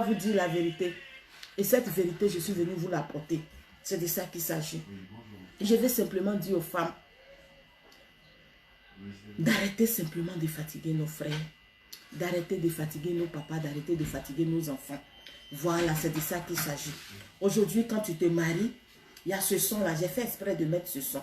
vous dire la vérité. Et cette vérité, je suis venue vous l'apporter. C'est de ça qu'il s'agit. Je vais simplement dire aux femmes d'arrêter simplement de fatiguer nos frères, d'arrêter de fatiguer nos papas, d'arrêter de fatiguer nos enfants. Voilà, c'est de ça qu'il s'agit. Aujourd'hui, quand tu te maries, il y a ce son-là. J'ai fait exprès de mettre ce son.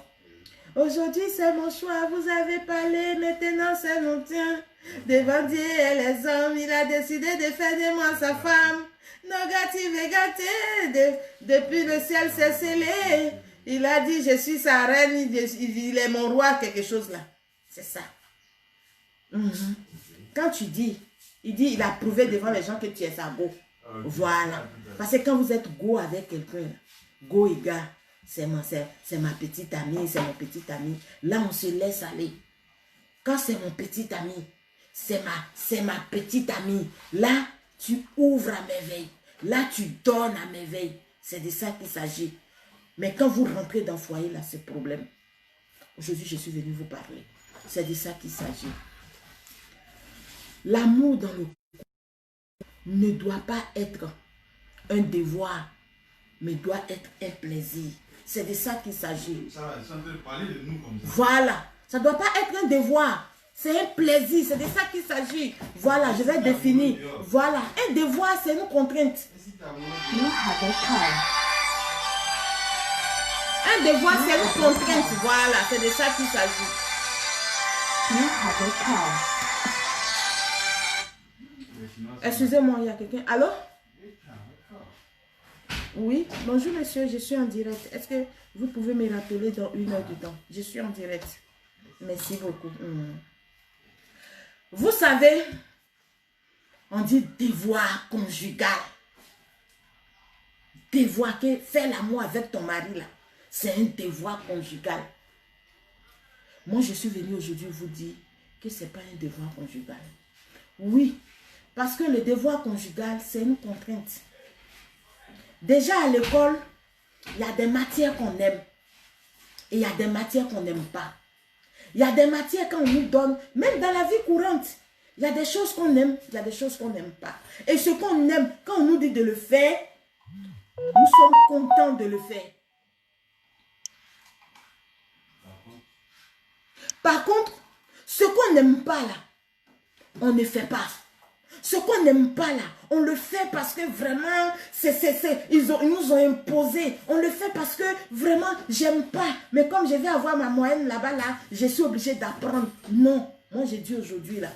Aujourd'hui, c'est mon choix. Vous avez parlé, maintenant c'est mon tien. Devant Dieu et les hommes, il a décidé de faire de moi sa femme. Négative et gâtée, depuis le ciel c'est scellé. Il a dit, je suis sa reine, il est mon roi, quelque chose là. C'est ça. Quand tu dis, il a prouvé devant les gens que tu es sa go. Voilà. Parce que quand vous êtes go avec quelqu'un, go et gars, c'est ma petite amie, c'est mon petit ami. Là, on se laisse aller. Quand c'est mon petit ami, c'est ma petite amie. Là, tu ouvres à merveille. Là, tu donnes à merveille. C'est de ça qu'il s'agit. Mais quand vous rentrez dans le foyer, là, c'est problème. Aujourd'hui, je suis venue vous parler. C'est de ça qu'il s'agit. L'amour dans le couple ne doit pas être un devoir, mais doit être un plaisir. C'est de ça qu'il s'agit. Ça veut parler de nous comme ça. Voilà. Ça ne doit pas être un devoir. C'est un plaisir. C'est de ça qu'il s'agit. Voilà, je vais définir. Voilà. Un devoir, c'est une contrainte. Un devoir, c'est une contrainte. Voilà, c'est de ça qu'il s'agit. Excusez-moi, il y a quelqu'un. Allô? Oui, bonjour monsieur, je suis en direct. Est-ce que vous pouvez me rappeler dans 1 heure de temps? Je suis en direct. Merci beaucoup. Vous savez, on dit devoir conjugal. Devoir que faire l'amour avec ton mari là, c'est un devoir conjugal. Moi, je suis venue aujourd'hui vous dire que ce n'est pas un devoir conjugal. Oui, parce que le devoir conjugal, c'est une contrainte. Déjà à l'école, il y a des matières qu'on aime et il y a des matières qu'on n'aime pas. Il y a des matières qu'on nous donne, même dans la vie courante. Il y a des choses qu'on aime, il y a des choses qu'on n'aime pas. Et ce qu'on aime, quand on nous dit de le faire, nous sommes contents de le faire. Par contre, ce qu'on n'aime pas là, on ne fait pas. Ce qu'on n'aime pas là, on le fait parce que vraiment, ils nous ont imposé. On le fait parce que vraiment, j'aime pas. Mais comme je vais avoir ma moyenne là-bas, là, je suis obligée d'apprendre. Non, moi j'ai dit aujourd'hui là,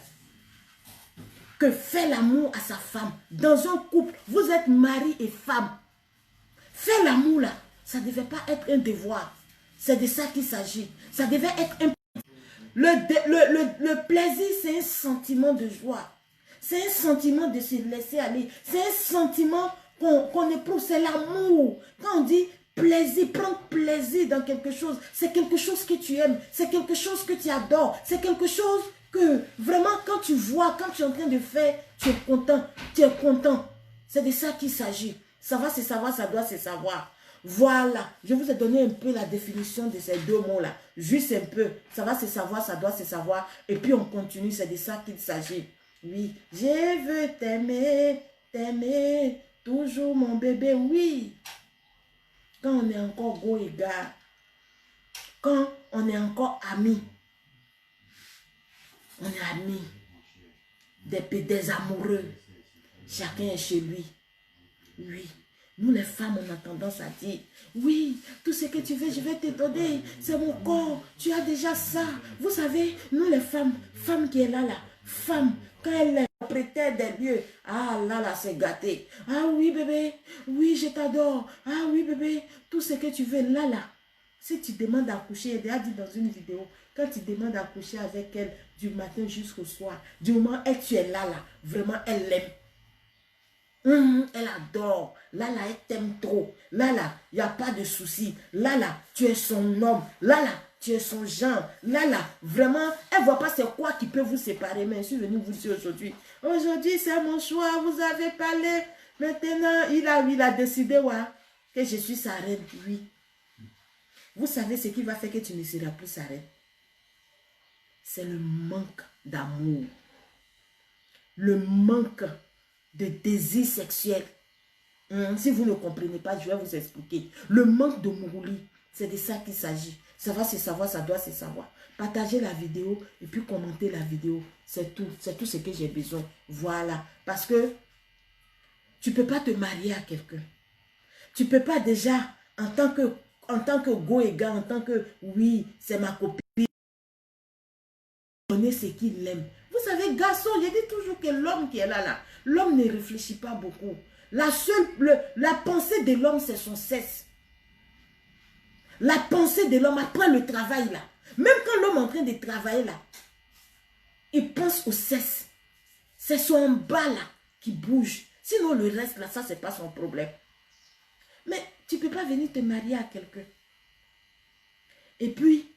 que faire l'amour à sa femme, dans un couple, vous êtes mari et femme. Faire l'amour là, ça ne devait pas être un devoir. C'est de ça qu'il s'agit. Ça devait être un... Le plaisir, c'est un sentiment de joie. C'est un sentiment de se laisser aller. C'est un sentiment qu'on éprouve. C'est l'amour. Quand on dit plaisir, prendre plaisir dans quelque chose, c'est quelque chose que tu aimes. C'est quelque chose que tu adores. C'est quelque chose que vraiment quand tu vois, quand tu es en train de faire, tu es content. Tu es content. C'est de ça qu'il s'agit. Savoir, c'est savoir, ça doit se savoir. Voilà, je vous ai donné un peu la définition de ces deux mots-là. Juste un peu. Ça va se savoir, ça doit se savoir. Et puis on continue, c'est de ça qu'il s'agit. Oui, je veux t'aimer, t'aimer, toujours mon bébé, oui. Quand on est encore go et gars, quand on est encore amis, on est amis, des amoureux, chacun est chez lui, oui. Nous les femmes, on a tendance à dire, oui, tout ce que tu veux, je vais te donner, c'est mon corps, tu as déjà ça. Vous savez, nous les femmes, femme qui est là, femme, quand elle est propriétaire des lieux, ah là, c'est gâté. Ah oui bébé, oui je t'adore, ah oui bébé, tout ce que tu veux, là. Si tu demandes à coucher, elle a dit dans une vidéo, quand tu demandes à coucher avec elle du matin jusqu'au soir, du moment où tu es là, vraiment elle l'aime. Elle adore. Là, elle t'aime trop. Là, il n'y a pas de souci. Là, tu es son homme. Là, tu es son genre. Là, vraiment, elle ne voit pas c'est quoi qui peut vous séparer. Mais je suis venue vous dire aujourd'hui. Aujourd'hui, c'est mon choix. Vous avez parlé. Maintenant, il a décidé ouais, que je suis sa reine. Oui. Vous savez ce qui va faire que tu ne seras plus sa reine? C'est le manque d'amour. Le manque de désir sexuel. Si vous ne comprenez pas, je vais vous expliquer. Le manque de mourouli, c'est de ça qu'il s'agit. Ça va se savoir, ça doit se savoir. Partagez la vidéo et puis commentez la vidéo. C'est tout ce que j'ai besoin. Voilà. Parce que tu ne peux pas te marier à quelqu'un. Tu ne peux pas déjà, en tant que go et gars, en tant que, oui, c'est ma copine, donner ce qu'il aime. Vous savez, garçon, je dis toujours que l'homme qui est là, l'homme ne réfléchit pas beaucoup. La pensée de l'homme, c'est son sexe. La pensée de l'homme, après le travail là, même quand l'homme est en train de travailler là, il pense au sexe. C'est son bas là qui bouge. Sinon le reste là, ça c'est pas son problème. Mais tu ne peux pas venir te marier à quelqu'un. Et puis,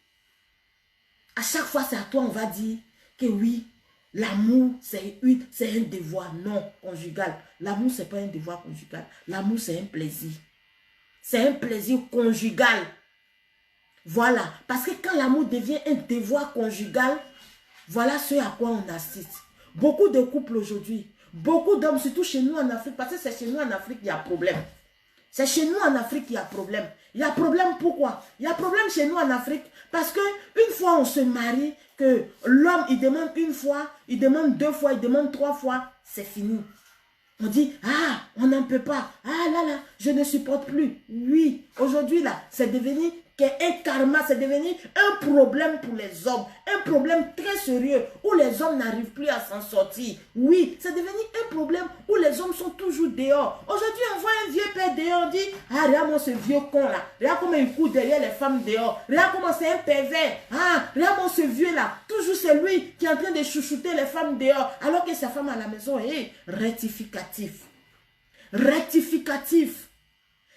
à chaque fois c'est à toi on va dire que oui, l'amour c'est un devoir. Non, conjugal. L'amour c'est pas un devoir conjugal. L'amour c'est un plaisir. C'est un plaisir conjugal. Voilà. Parce que quand l'amour devient un devoir conjugal, voilà ce à quoi on assiste. Beaucoup de couples aujourd'hui, beaucoup d'hommes, surtout chez nous en Afrique, parce que c'est chez nous en Afrique qu'il y a problème. C'est chez nous en Afrique qu'il y a problème. Il y a problème pourquoi? Il y a problème chez nous en Afrique parce que une fois on se marie, que l'homme il demande une fois, il demande deux fois, il demande trois fois, c'est fini. On dit, ah, on n'en peut pas. Ah là, je ne supporte plus. Oui, aujourd'hui là, c'est devenu un karma, c'est devenu un problème pour les hommes. Un problème très sérieux où les hommes n'arrivent plus à s'en sortir. Oui, c'est devenu un problème où les hommes sont toujours dehors. Aujourd'hui, on voit un vieux père dehors, on dit, ah, regarde-moi ce vieux con là. Regarde comment il court derrière les femmes dehors. Regarde comment c'est un pervers. Ah, regarde-moi ce vieux là. Toujours c'est lui qui est en train de chouchouter les femmes dehors. Alors que sa femme à la maison est rectificatif. Rectificatif.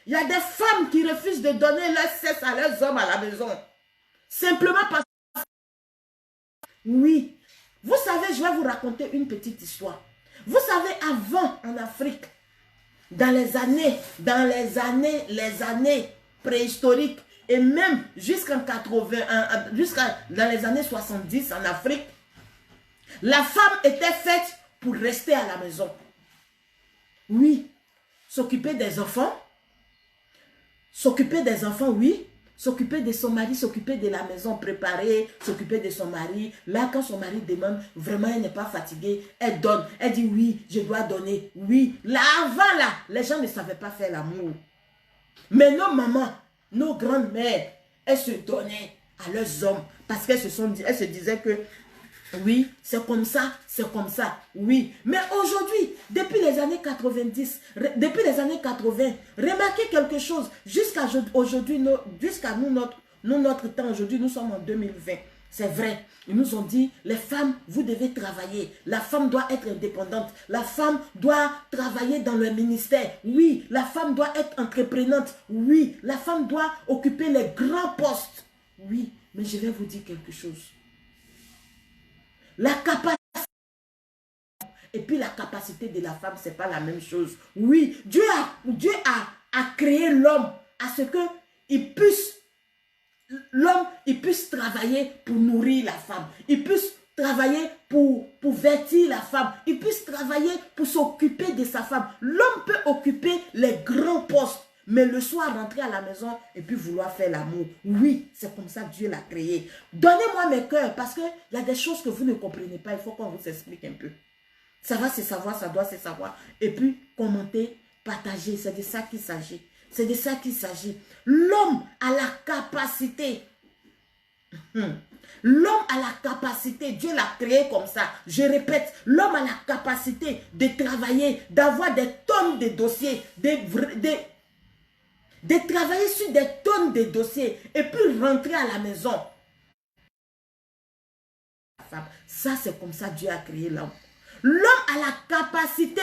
Il y a des femmes qui refusent de donner leur sexe à leurs hommes à la maison. Simplement parce que... Oui. Vous savez, je vais vous raconter une petite histoire. Vous savez, avant, en Afrique, dans les années préhistoriques, et même jusqu'en 80, dans les années 70 en Afrique, la femme était faite pour rester à la maison. Oui. S'occuper des enfants. S'occuper des enfants, oui. S'occuper de son mari, s'occuper de la maison, préparer, s'occuper de son mari. Là, quand son mari demande, vraiment, elle n'est pas fatiguée, elle donne. Elle dit, oui, je dois donner. Oui. Là, avant, là, les gens ne savaient pas faire l'amour. Mais nos mamans, nos grandes-mères, elles se donnaient à leurs hommes. Parce qu'elles se disaient que, oui, c'est comme ça, oui. Mais aujourd'hui, depuis les années 90, depuis les années 80, remarquez quelque chose, jusqu'à aujourd'hui, jusqu'à notre temps aujourd'hui, nous sommes en 2020. C'est vrai, ils nous ont dit, les femmes, vous devez travailler. La femme doit être indépendante. La femme doit travailler dans le ministère. Oui, la femme doit être entreprenante. Oui, la femme doit occuper les grands postes. Oui, mais je vais vous dire quelque chose. La capacité et puis la capacité de la femme, ce n'est pas la même chose. Oui, Dieu a créé l'homme à ce que l'homme puisse travailler pour nourrir la femme. Il puisse travailler pour vêtir la femme. Il puisse travailler pour s'occuper de sa femme. L'homme peut occuper les grands postes. Mais le soir, rentrer à la maison et puis vouloir faire l'amour. Oui, c'est comme ça que Dieu l'a créé. Donnez-moi mes cœurs parce qu'il y a des choses que vous ne comprenez pas. Il faut qu'on vous explique un peu. Ça va se savoir, ça doit se savoir. Et puis, commenter, partager. C'est de ça qu'il s'agit. C'est de ça qu'il s'agit. L'homme a la capacité. L'homme a la capacité, Dieu l'a créé comme ça. Je répète, l'homme a la capacité de travailler, d'avoir des tonnes de dossiers, de travailler sur des tonnes de dossiers et puis rentrer à la maison. Ça, c'est comme ça Dieu a créé l'homme. L'homme a la capacité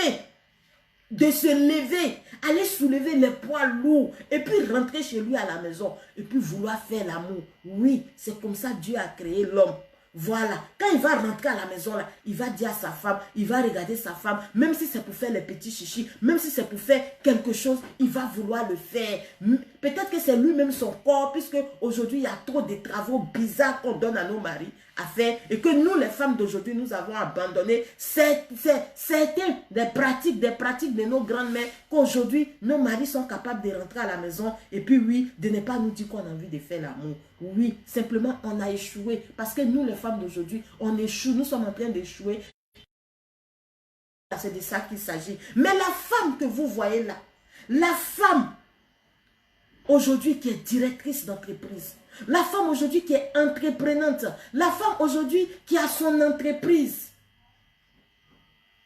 de se lever, aller soulever les poids lourds et puis rentrer chez lui à la maison et puis vouloir faire l'amour. Oui, c'est comme ça Dieu a créé l'homme. Voilà, quand il va rentrer à la maison, là, il va dire à sa femme, il va regarder sa femme, même si c'est pour faire les petits chichis, même si c'est pour faire quelque chose, il va vouloir le faire. Peut-être que c'est lui-même son corps, puisque aujourd'hui, il y a trop de travaux bizarres qu'on donne à nos maris, à faire et que nous, les femmes d'aujourd'hui, nous avons abandonné certaines des pratiques de nos grandes-mères qu'aujourd'hui, nos maris sont capables de rentrer à la maison et puis oui, de ne pas nous dire qu'on a envie de faire l'amour. Oui, simplement, on a échoué parce que nous, les femmes d'aujourd'hui, on échoue, nous sommes en train d'échouer. C'est de ça qu'il s'agit. Mais la femme que vous voyez là, la femme aujourd'hui qui est directrice d'entreprise, la femme aujourd'hui qui est entreprenante, la femme aujourd'hui qui a son entreprise,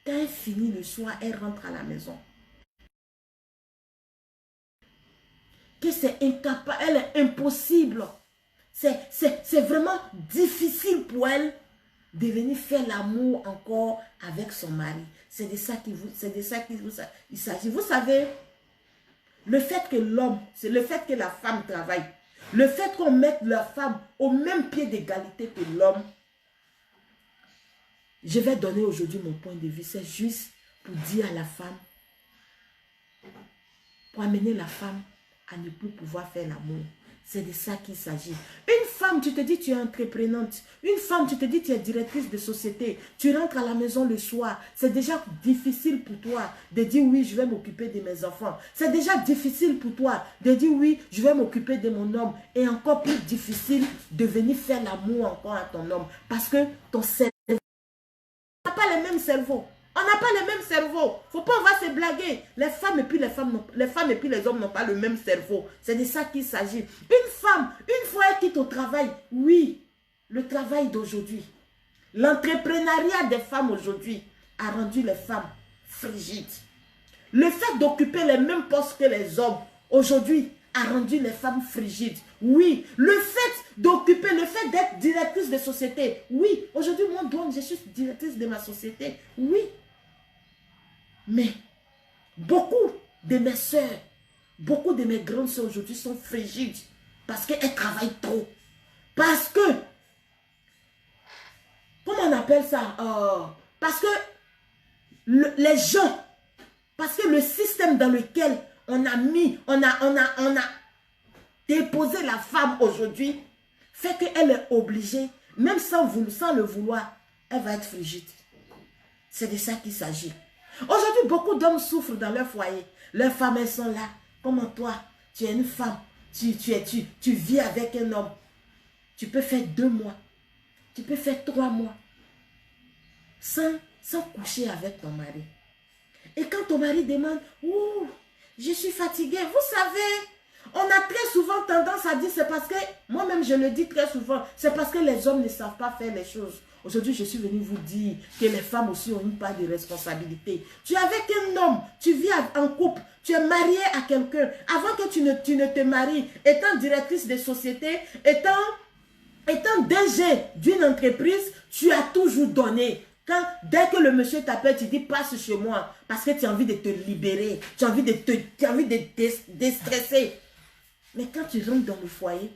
quand elle finit le soir, elle rentre à la maison. Que c'est incapable, elle est impossible. C'est vraiment difficile pour elle de venir faire l'amour encore avec son mari. C'est de ça qu'il s'agit. Vous savez, le fait que l'homme, c'est le fait que la femme travaille, le fait qu'on mette la femme au même pied d'égalité que l'homme, je vais donner aujourd'hui mon point de vue. C'est juste pour dire à la femme, pour amener la femme à ne plus pouvoir faire l'amour. C'est de ça qu'il s'agit. Une femme, tu te dis tu es entreprenante. Une femme, tu te dis tu es directrice de société. Tu rentres à la maison le soir. C'est déjà difficile pour toi de dire oui, je vais m'occuper de mes enfants. C'est déjà difficile pour toi de dire oui, je vais m'occuper de mon homme. Et encore plus difficile de venir faire l'amour encore à ton homme. Parce que ton cerveau n'a pas les mêmes cerveaux. On n'a pas le même cerveau. Faut pas, on va se blaguer. Les femmes et puis les hommes n'ont pas le même cerveau. C'est de ça qu'il s'agit. Une femme, une fois elle quitte au travail, oui, le travail d'aujourd'hui, l'entrepreneuriat des femmes aujourd'hui a rendu les femmes frigides. Le fait d'occuper les mêmes postes que les hommes aujourd'hui a rendu les femmes frigides. Oui, le fait d'occuper, le fait d'être directrice de société. Oui, aujourd'hui, moi, je suis directrice de ma société. Oui. Mais beaucoup de mes soeurs, beaucoup de mes grandes soeurs aujourd'hui sont frigides parce qu'elles travaillent trop. Parce que, comment on appelle ça? Parce que les gens, parce que le système dans lequel on a déposé la femme aujourd'hui fait qu'elle est obligée, même sans le vouloir, elle va être frigide. C'est de ça qu'il s'agit. Aujourd'hui, beaucoup d'hommes souffrent dans leur foyer. Leurs femmes, elles sont là. Comment toi, tu es une femme, tu vis avec un homme. Tu peux faire 2 mois. Tu peux faire 3 mois. Sans coucher avec ton mari. Et quand ton mari demande, ouh, je suis fatiguée. Vous savez, on a très souvent tendance à dire, c'est parce que, moi-même je le dis très souvent, c'est parce que les hommes ne savent pas faire les choses. Aujourd'hui, je suis venue vous dire que les femmes aussi ont une part de responsabilité. Tu es avec un homme, tu vis en couple, tu es marié à quelqu'un. Avant que tu ne te maries, étant directrice de société, étant DG d'une entreprise, tu as toujours donné. Dès que le monsieur t'appelle, tu dis passe chez moi parce que tu as envie de te libérer, tu as envie de déstresser. Mais quand tu rentres dans le foyer,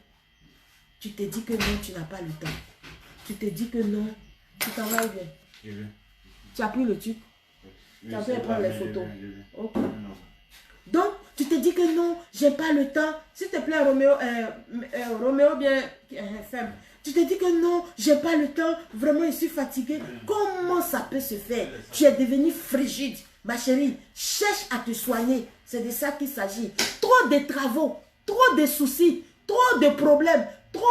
tu te dis que non, tu n'as pas le temps. Tu te dis que non, tu t'en vas bien. Tu as pris le truc. Tu as pu prendre les photos. Ok. Donc, tu te dis que non, j'ai pas le temps. S'il te plaît, Roméo bien femme. Tu te dis que non, j'ai pas le temps. Vraiment, je suis fatiguée. Comment ça peut se faire? Tu es devenue frigide. Ma chérie, cherche à te soigner. C'est de ça qu'il s'agit. Trop de travaux, trop de soucis, trop de problèmes, trop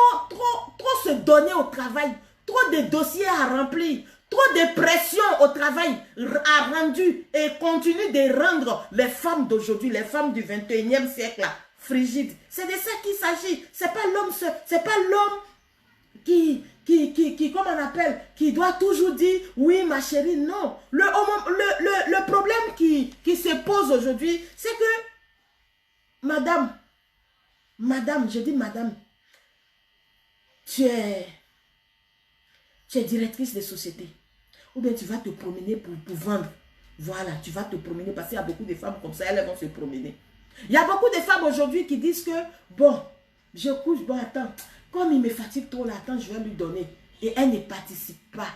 se donner au travail, trop de dossiers à remplir, trop de pression au travail a rendu et continue de rendre les femmes d'aujourd'hui, les femmes du 21e siècle là, frigides. C'est de ça qu'il s'agit. C'est pas l'homme, c'est pas l'homme qui, comment on appelle, qui doit toujours dire, oui ma chérie, non. Le problème qui se pose aujourd'hui, c'est que, madame, je dis madame, tu es directrice de société. Ou bien tu vas te promener pour vendre. Voilà, tu vas te promener parce qu'il y a beaucoup de femmes comme ça, elles vont se promener. Il y a beaucoup de femmes aujourd'hui qui disent que, bon, je couche, bon attends, comme il me fatigue trop là, attends, je vais lui donner. Et elle ne participe pas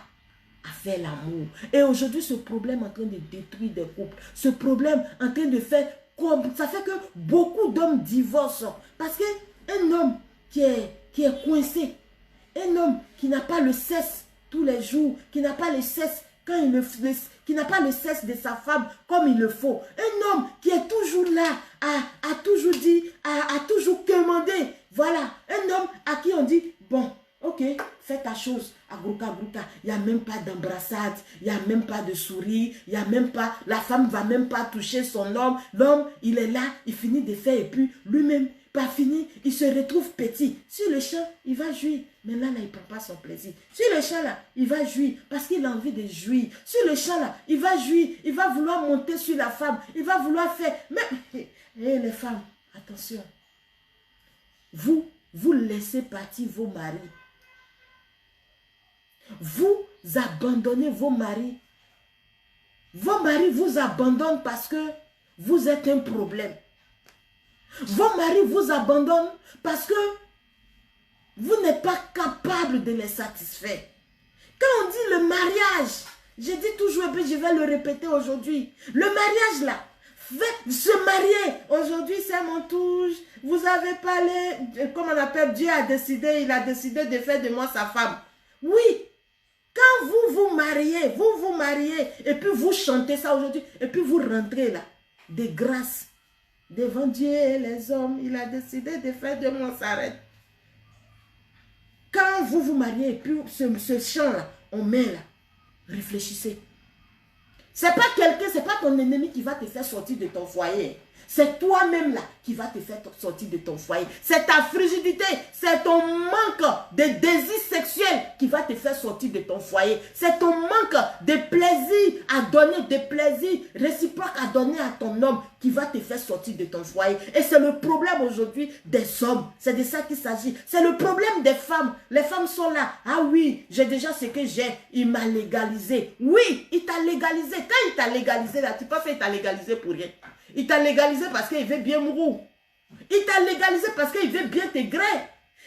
à faire l'amour. Et aujourd'hui, ce problème est en train de détruire des couples. Ce problème est en train de faire comme, ça fait que beaucoup d'hommes divorcent. Parce qu'un homme qui est coincé, Un homme qui n'a pas le cesse tous les jours, qui n'a pas le cesse quand qui n'a pas le cesse de sa femme comme il le faut. Un homme qui est toujours là, a toujours dit, a toujours commandé. Voilà, un homme à qui on dit, bon, ok, fais ta chose. Agrouka, agrouka. Il n'y a même pas d'embrassade, il n'y a même pas de sourire, il n'y a même pas, la femme ne va même pas toucher son homme. L'homme, il est là, il finit de faire et puis lui-même, pas fini, il se retrouve petit. Sur le champ, il va jouir. Mais là, il ne prend pas son plaisir. Sur le champ, là, il va jouir parce qu'il a envie de jouir. Sur le champ, là, il va jouir. Il va vouloir monter sur la femme. Il va vouloir faire. Mais, les femmes, attention. Vous laissez partir vos maris. Vous abandonnez vos maris. Vos maris vous abandonnent parce que vous êtes un problème. Vos maris vous abandonnent parce que vous n'êtes pas capable de les satisfaire. Quand on dit le mariage, je dis toujours et puis je vais le répéter aujourd'hui. Le mariage là, se marier. Aujourd'hui c'est mon touche. Vous avez parlé, comme on appelle, Dieu a décidé, il a décidé de faire de moi sa femme. Oui. Quand vous vous mariez, et puis vous chantez ça aujourd'hui, et puis vous rentrez là, de grâce, devant Dieu et les hommes, il a décidé de faire de moi sa reine. Quand vous vous mariez, et puis ce chant-là, on met là, réfléchissez. C'est pas quelqu'un, c'est pas ton ennemi qui va te faire sortir de ton foyer. C'est toi-même là qui va te faire sortir de ton foyer. C'est ta frigidité, c'est ton manque de désir sexuel qui va te faire sortir de ton foyer. C'est ton manque de plaisir à donner, de plaisir réciproque à donner à ton homme qui va te faire sortir de ton foyer. Et c'est le problème aujourd'hui des hommes. C'est de ça qu'il s'agit. C'est le problème des femmes. Les femmes sont là. Ah oui, j'ai déjà ce que j'ai. Il m'a légalisé. Oui, il t'a légalisé. Quand il t'a légalisé là, tu penses qu'il t'a légalisé pour rien. Il t'a légalisé parce qu'il veut bien mourir. Il t'a légalisé parce qu'il veut bien te gré.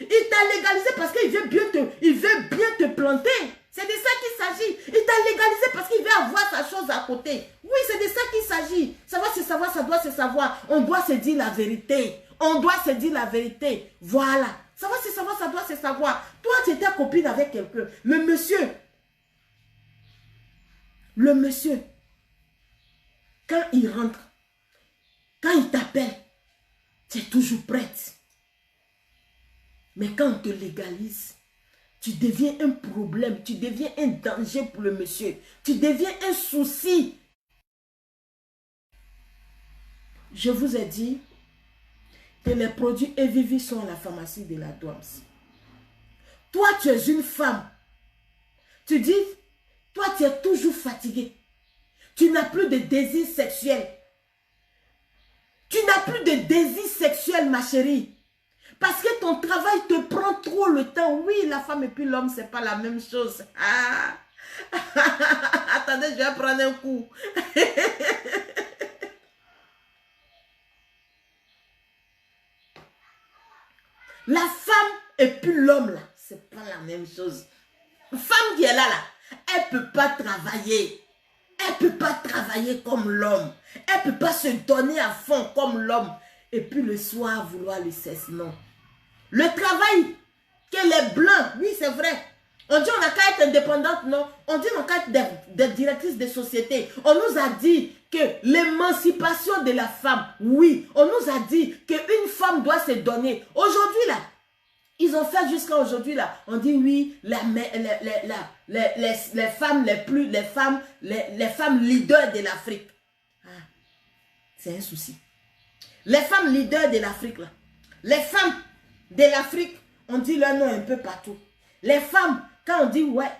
Il t'a légalisé parce qu'il veut bien te planter. C'est de ça qu'il s'agit. Il t'a légalisé parce qu'il veut avoir sa chose à côté. Oui, c'est de ça qu'il s'agit. Ça va se savoir, ça doit se savoir. On doit se dire la vérité. On doit se dire la vérité. Voilà. Ça va se savoir, ça doit se savoir. Toi, tu étais copine avec quelqu'un. Le monsieur, quand il rentre, quand il t'appelle, tu es toujours prête. Mais quand on te légalise, tu deviens un problème, tu deviens un danger pour le monsieur. Tu deviens un souci. Je vous ai dit que les produits Evivi sont à la pharmacie de la Douams. Toi, tu es une femme. Tu dis, toi, tu es toujours fatiguée. Tu n'as plus de désir sexuel. Tu n'as plus de désir sexuel, ma chérie. Parce que ton travail te prend trop le temps. Oui, la femme et puis l'homme, ce n'est pas la même chose. Ah. Attendez, je vais prendre un coup. La femme et puis l'homme, là, ce n'est pas la même chose. La femme qui est là, elle ne peut pas travailler. Elle ne peut pas travailler comme l'homme. Elle ne peut pas se donner à fond comme l'homme. Et puis le soir, vouloir le cesse, non. Le travail, que les blancs, oui c'est vrai. On dit on n'a qu'à être indépendante, non. On dit on n'a qu'à être des directrices de société. On nous a dit que l'émancipation de la femme, oui. On nous a dit qu'une femme doit se donner. Aujourd'hui là, ils ont fait jusqu'à aujourd'hui là. On dit oui, les femmes les femmes leaders de l'Afrique. Ah, c'est un souci. Les femmes leaders de l'Afrique là. Les femmes de l'Afrique, on dit leur nom un peu partout. Les femmes, quand on dit ouais,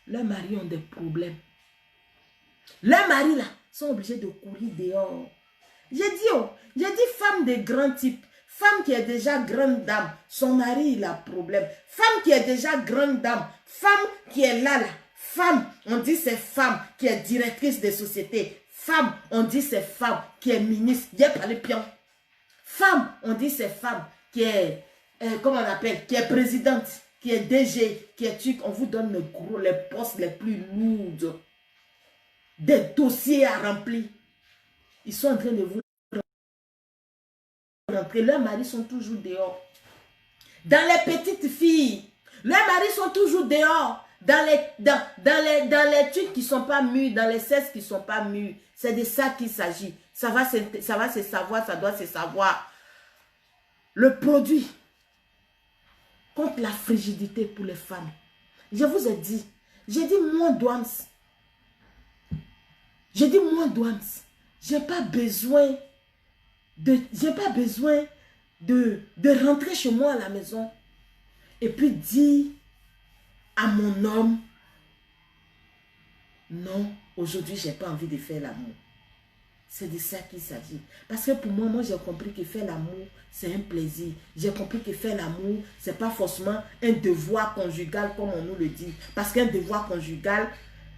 leurs maris ont des problèmes. Leurs maris là sont obligés de courir dehors. J'ai dit femme de grand type. Femme qui est déjà grande dame, son mari il a problème. Femme qui est déjà grande dame, femme qui est là. Femme, on dit c'est femme qui est directrice de société. Femme, on dit c'est femme qui est ministre. Il n'y a pas le pion. Femme, on dit c'est femme qui est, comment on appelle, qui est présidente, qui est DG, qui est truc. On vous donne les postes les plus lourds. Des dossiers à remplir. Ils sont en train de vous rentrer. Leurs maris sont toujours dehors. Dans les petites filles, Les maris sont toujours dehors, dans les trucs qui ne sont pas mûrs, dans les cesses qui ne sont pas mûrs. C'est de ça qu'il s'agit. Ça va se savoir, ça doit se savoir. Le produit contre la frigidité pour les femmes. Je vous ai dit, j'ai dit moi Douams. J'ai dit moi Douams. J'ai pas besoin de rentrer chez moi à la maison et puis dire à mon homme, non, aujourd'hui, j'ai pas envie de faire l'amour. C'est de ça qu'il s'agit. Parce que pour moi, j'ai compris que faire l'amour, c'est un plaisir. J'ai compris que faire l'amour, c'est pas forcément un devoir conjugal comme on nous le dit. Parce qu'un devoir conjugal,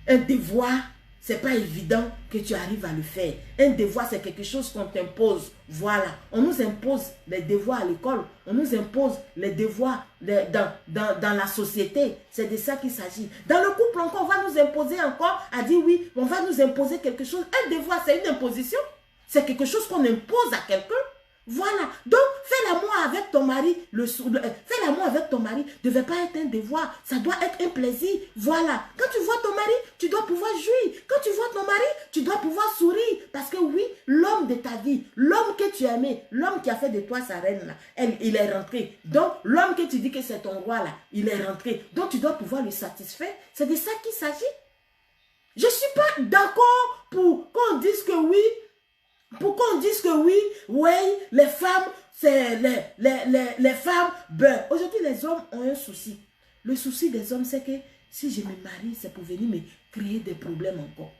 un devoir, c'est pas évident que tu arrives à le faire. Un devoir, c'est quelque chose qu'on t'impose. Voilà. On nous impose les devoirs à l'école. On nous impose les devoirs dans la société. C'est de ça qu'il s'agit. Dans le couple encore, on va nous imposer encore à dire oui, on va nous imposer quelque chose. Un devoir, c'est une imposition. C'est quelque chose qu'on impose à quelqu'un. Voilà. Donc, fais l'amour avec ton mari. Fais l'amour avec ton mari ne devait pas être un devoir. Ça doit être un plaisir. Voilà. Quand tu vois ton mari, tu dois pouvoir jouir. Quand tu vois ton mari, tu dois pouvoir sourire. Parce que oui, l'homme de ta vie, l'homme que tu as aimé, l'homme qui a fait de toi sa reine, là, il est rentré. Donc, l'homme que tu dis que c'est ton roi, là, il est rentré. Donc, tu dois pouvoir lui satisfaire. C'est de ça qu'il s'agit. Je ne suis pas d'accord pour qu'on dise que oui. Pourquoi on dit que oui, les femmes, c'est les femmes, ben, aujourd'hui les hommes ont un souci. Le souci des hommes, c'est que si je me marie, c'est pour venir me créer des problèmes encore.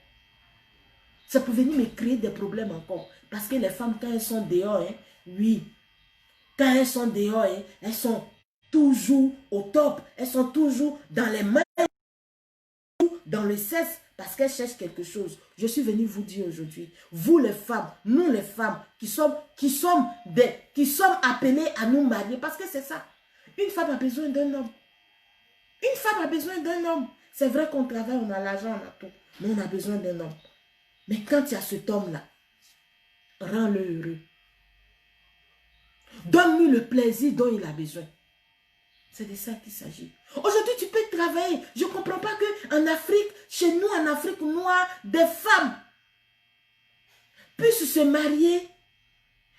C'est pour venir me créer des problèmes encore. Parce que les femmes, quand elles sont dehors, hein, oui, quand elles sont dehors, hein, elles sont toujours au top. Elles sont toujours dans les mains, dans le cesse. Parce qu'elle cherche quelque chose. Je suis venue vous dire aujourd'hui, vous les femmes, nous les femmes, qui sommes appelées à nous marier, parce que c'est ça. Une femme a besoin d'un homme. Une femme a besoin d'un homme. C'est vrai qu'on travaille, on a l'argent, on a tout. Mais on a besoin d'un homme. Mais quand il y a cet homme-là, rends-le heureux. Donne-lui le plaisir dont il a besoin. C'est de ça qu'il s'agit. Aujourd'hui, tu peux travailler. Je ne comprends pas qu'en Afrique, chez nous, en Afrique noire, des femmes puissent se marier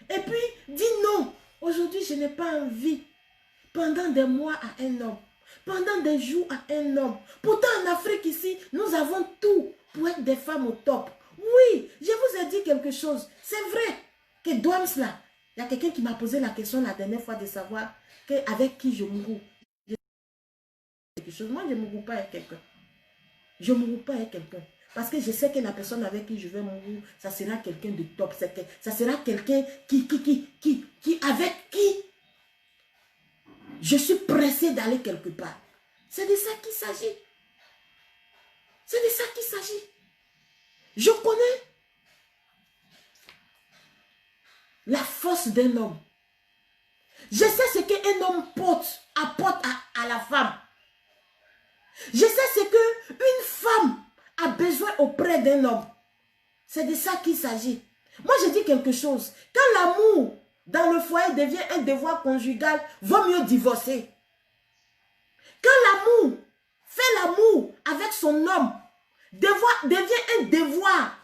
et puis dire non. Aujourd'hui, je n'ai pas envie. Pendant des mois à un homme. Pendant des jours à un homme. Pourtant, en Afrique ici, nous avons tout pour être des femmes au top. Oui, je vous ai dit quelque chose. C'est vrai que Douams là, il y a quelqu'un qui m'a posé la question la dernière fois de savoir avec qui je mourrai. Moi, je ne mourrai pas avec quelqu'un. Je ne mourrai pas avec quelqu'un. Parce que je sais que la personne avec qui je vais mourir, ça sera quelqu'un de top. Ça sera quelqu'un avec qui je suis pressée d'aller quelque part. C'est de ça qu'il s'agit. C'est de ça qu'il s'agit. Je connais la force d'un homme. Je sais ce qu'un homme apporte à la femme. Je sais ce qu'une femme a besoin auprès d'un homme. C'est de ça qu'il s'agit. Moi, je dis quelque chose. Quand l'amour dans le foyer devient un devoir conjugal, vaut mieux divorcer. Quand l'amour fait l'amour avec son homme, devient un devoir,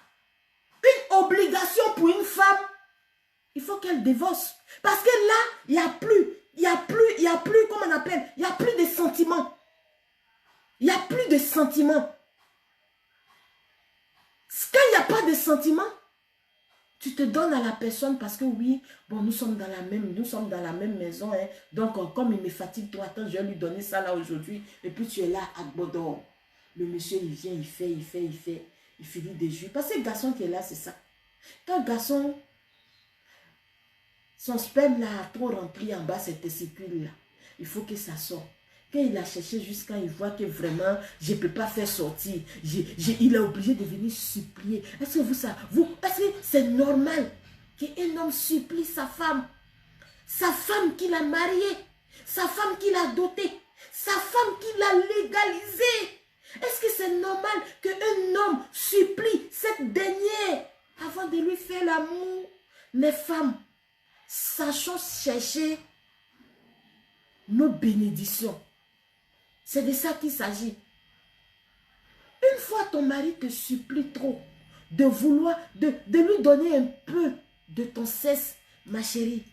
une obligation pour une femme, il faut qu'elle divorce. Parce que là, il n'y a plus, comment on appelle, il n'y a plus de sentiments. Il n'y a plus de sentiments. Quand il n'y a pas de sentiments, tu te donnes à la personne parce que oui, bon, nous sommes dans la même maison. Hein, donc, comme il me fatigue toi, attends, je vais lui donner ça là aujourd'hui. Et puis tu es là à Bodor. Le monsieur, il vient, il fait. Il finit de jouer. Parce que le garçon qui est là, c'est ça. Quand le garçon, son sperme là a trop rempli en bas cette tésicule là, il faut que ça sorte. Quand il a cherché jusqu'à il voit que vraiment, je ne peux pas faire sortir. Il est obligé de venir supplier. Est-ce que est-ce que c'est normal qu'un homme supplie sa femme qu'il a mariée, sa femme qu'il a dotée, sa femme qu'il a légalisée? Est-ce que c'est normal qu'un homme supplie cette dernière avant de lui faire l'amour? Les femmes, sachons chercher nos bénédictions. C'est de ça qu'il s'agit. Une fois ton mari te supplie trop de vouloir, de lui donner un peu de ton cesse, ma chérie,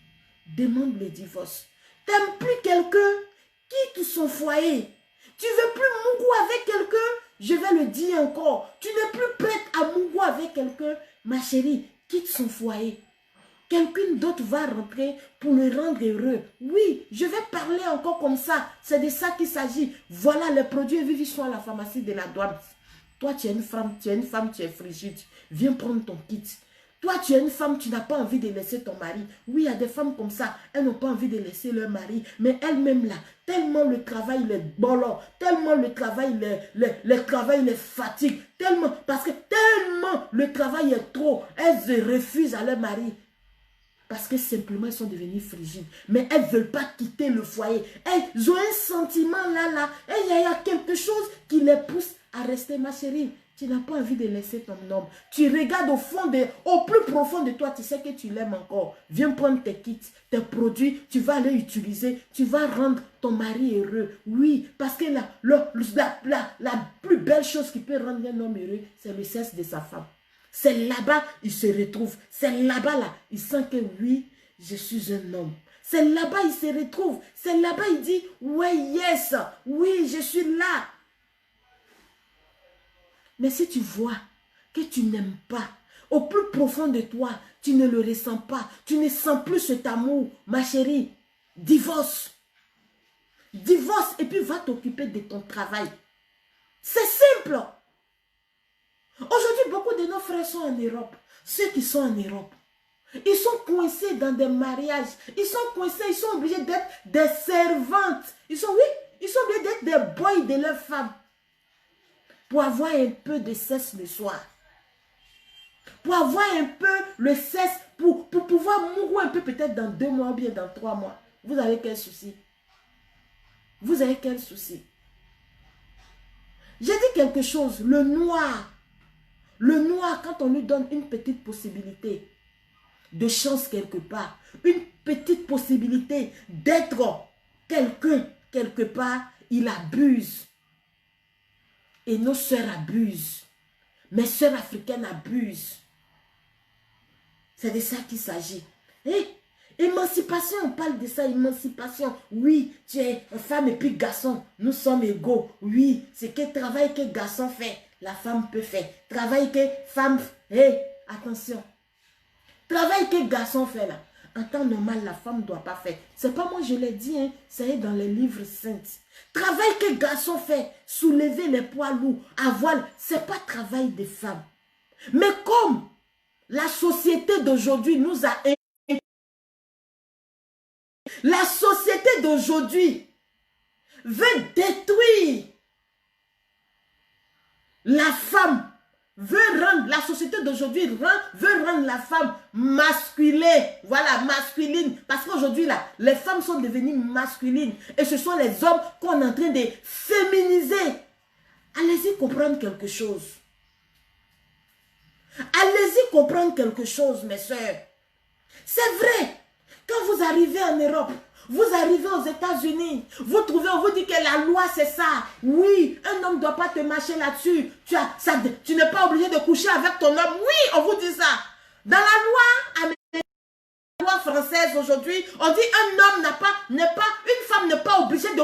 demande le divorce. T'aimes plus quelqu'un, quitte son foyer. Tu veux plus mougou avec quelqu'un, je vais le dire encore. Tu n'es plus prête à mougou avec quelqu'un, ma chérie, quitte son foyer. Quelqu'un d'autre va rentrer pour le rendre heureux. Oui, je vais parler encore comme ça. C'est de ça qu'il s'agit. Voilà, les produits Vivi sont à la pharmacie de la douane. Toi, tu es une femme, tu es frigide. Viens prendre ton kit. Toi, tu es une femme, tu n'as pas envie de laisser ton mari. Oui, il y a des femmes comme ça, elles n'ont pas envie de laisser leur mari. Mais elles-mêmes là, tellement le travail les bolons, tellement le travail les fatigue, tellement, parce que tellement le travail est trop, elles se refusent à leur mari. Parce que simplement, elles sont devenues frigides. Mais elles ne veulent pas quitter le foyer. Elles ont un sentiment là. Et il y a quelque chose qui les pousse à rester, ma chérie. Tu n'as pas envie de laisser ton homme. Tu regardes au plus profond de toi, tu sais que tu l'aimes encore. Viens prendre tes kits, tes produits, tu vas les utiliser. Tu vas rendre ton mari heureux. Oui, parce que la plus belle chose qui peut rendre un homme heureux, c'est le sexe de sa femme. C'est là-bas, il se retrouve. C'est là-bas, là, il sent que oui, je suis un homme. C'est là-bas, il se retrouve. C'est là-bas, il dit, ouais, yes, oui, je suis là. Mais si tu vois que tu n'aimes pas, au plus profond de toi, tu ne le ressens pas, tu ne sens plus cet amour, ma chérie, divorce. Divorce et puis va t'occuper de ton travail. C'est simple. Aujourd'hui, beaucoup de nos frères sont en Europe. Ceux qui sont en Europe, ils sont coincés dans des mariages. Ils sont coincés, ils sont obligés d'être des servantes. Ils sont obligés d'être des boys de leurs femmes. Pour avoir un peu de cesse le soir. Pour avoir un peu le cesse, pour pouvoir mourir un peu peut-être dans 2 mois ou bien dans 3 mois. Vous avez quel souci? Vous avez quel souci? J'ai dit quelque chose, le noir, quand on lui donne une petite possibilité de chance quelque part, une petite possibilité d'être quelqu'un quelque part, il abuse. Et nos sœurs abusent. Mes sœurs africaines abusent. C'est de ça qu'il s'agit. Émancipation, on parle de ça, émancipation. Oui, tu es femme et puis garçon. Nous sommes égaux. Oui, c'est quel travail que garçon fait, la femme peut faire. Travail que femme... attention. Travail que garçon fait là. En temps normal, la femme ne doit pas faire. C'est pas moi je l'ai dit, hein, c'est dans les livres saints. Travail que garçon fait, soulever les poids lourds, à voile, c'est pas travail des femmes. Mais comme la société d'aujourd'hui nous a... La société d'aujourd'hui veut détruire la femme. La société d'aujourd'hui veut rendre la femme masculine. Voilà, masculine. Parce qu'aujourd'hui, là, les femmes sont devenues masculines. Et ce sont les hommes qu'on est en train de féminiser. Allez-y comprendre quelque chose. Allez-y comprendre quelque chose, mes soeurs. C'est vrai. Quand vous arrivez en Europe, vous arrivez aux États-Unis, vous trouvez, on vous dit que la loi c'est ça. Oui, un homme ne doit pas te marcher là-dessus. Tu n'es pas obligé de coucher avec ton homme. Oui, on vous dit ça. Dans la loi américaine, la loi française aujourd'hui, on dit un homme une femme n'est pas obligée de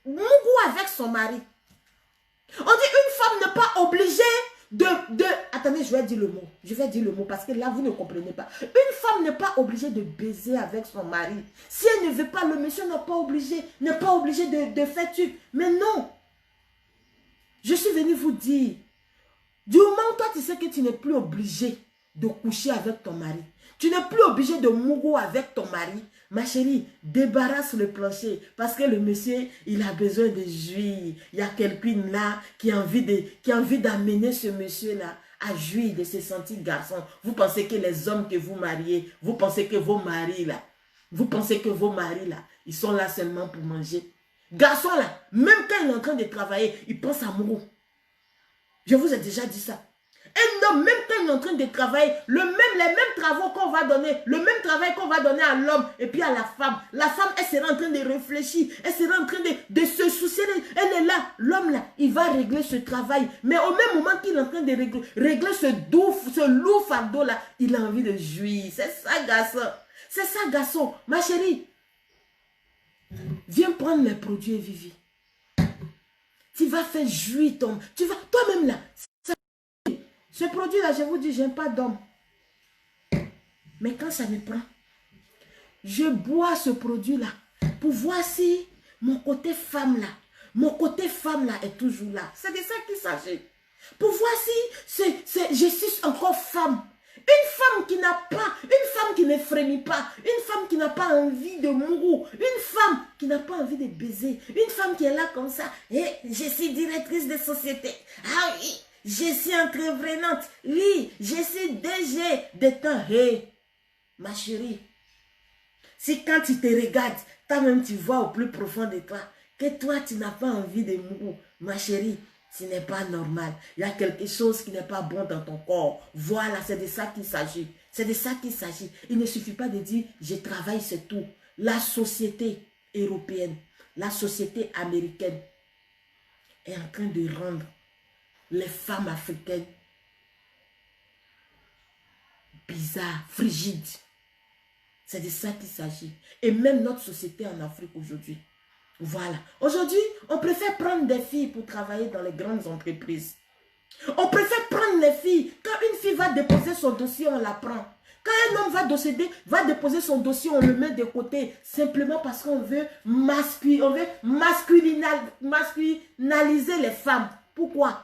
mougou avec son mari. On dit une femme n'est pas obligée attendez, je vais dire le mot. Je vais dire le mot parce que là, vous ne comprenez pas. Une femme n'est pas obligée de baiser avec son mari. Si elle ne veut pas, le monsieur n'est pas obligé de faire truc. Mais non. Je suis venue vous dire, du moment où toi, tu sais que tu n'es plus obligé de coucher avec ton mari. Tu n'es plus obligé de mourir avec ton mari. Ma chérie, débarrasse le plancher parce que le monsieur, il a besoin de jouir. Il y a quelqu'un là qui a envie d'amener ce monsieur-là à jouir, de se sentir garçon. Vous pensez que les hommes que vous mariez, vous pensez que vos maris là, ils sont là seulement pour manger. Garçon là, même quand il est en train de travailler, il pense à mourir. Je vous ai déjà dit ça. Un homme, même quand il est en train de travailler, les mêmes travaux qu'on va donner, le même travail qu'on va donner à l'homme et puis à la femme, elle sera en train de réfléchir, elle sera en train de se soucier, elle est là, l'homme là, il va régler ce travail, mais au même moment qu'il est en train de régler ce lourd fardeau là, il a envie de jouir. C'est ça, garçon. C'est ça, garçon. Ma chérie, viens prendre mes produits, Vivi. Tu vas faire jouir ton... Tu vas... Toi-même là, ce produit-là, je vous dis, j'aime pas d'homme. Mais quand ça me prend, je bois ce produit-là pour voir si mon côté femme là est toujours là. C'est de ça qu'il s'agit. Pour voir si je suis encore femme. Une femme qui n'a pas, une femme qui ne frémit pas, une femme qui n'a pas envie de mourir, une femme qui n'a pas envie de baiser, une femme qui est là comme ça. Et je suis directrice de société. Ah oui, je suis entreprenante. Oui, je suis DG de temps. Hé, ma chérie, si quand tu te regardes, toi-même tu vois au plus profond de toi que toi tu n'as pas envie de mourir, ma chérie, ce n'est pas normal. Il y a quelque chose qui n'est pas bon dans ton corps. Voilà, c'est de ça qu'il s'agit. C'est de ça qu'il s'agit. Il ne suffit pas de dire, je travaille, c'est tout. La société européenne, la société américaine est en train de rendre les femmes africaines bizarres, frigides. C'est de ça qu'il s'agit. Et même notre société en Afrique aujourd'hui. Voilà. Aujourd'hui, on préfère prendre des filles pour travailler dans les grandes entreprises. On préfère prendre les filles. Quand une fille va déposer son dossier, on la prend. Quand un homme va déposer son dossier, on le met de côté. Simplement parce qu'on veut masculiniser les femmes. Pourquoi?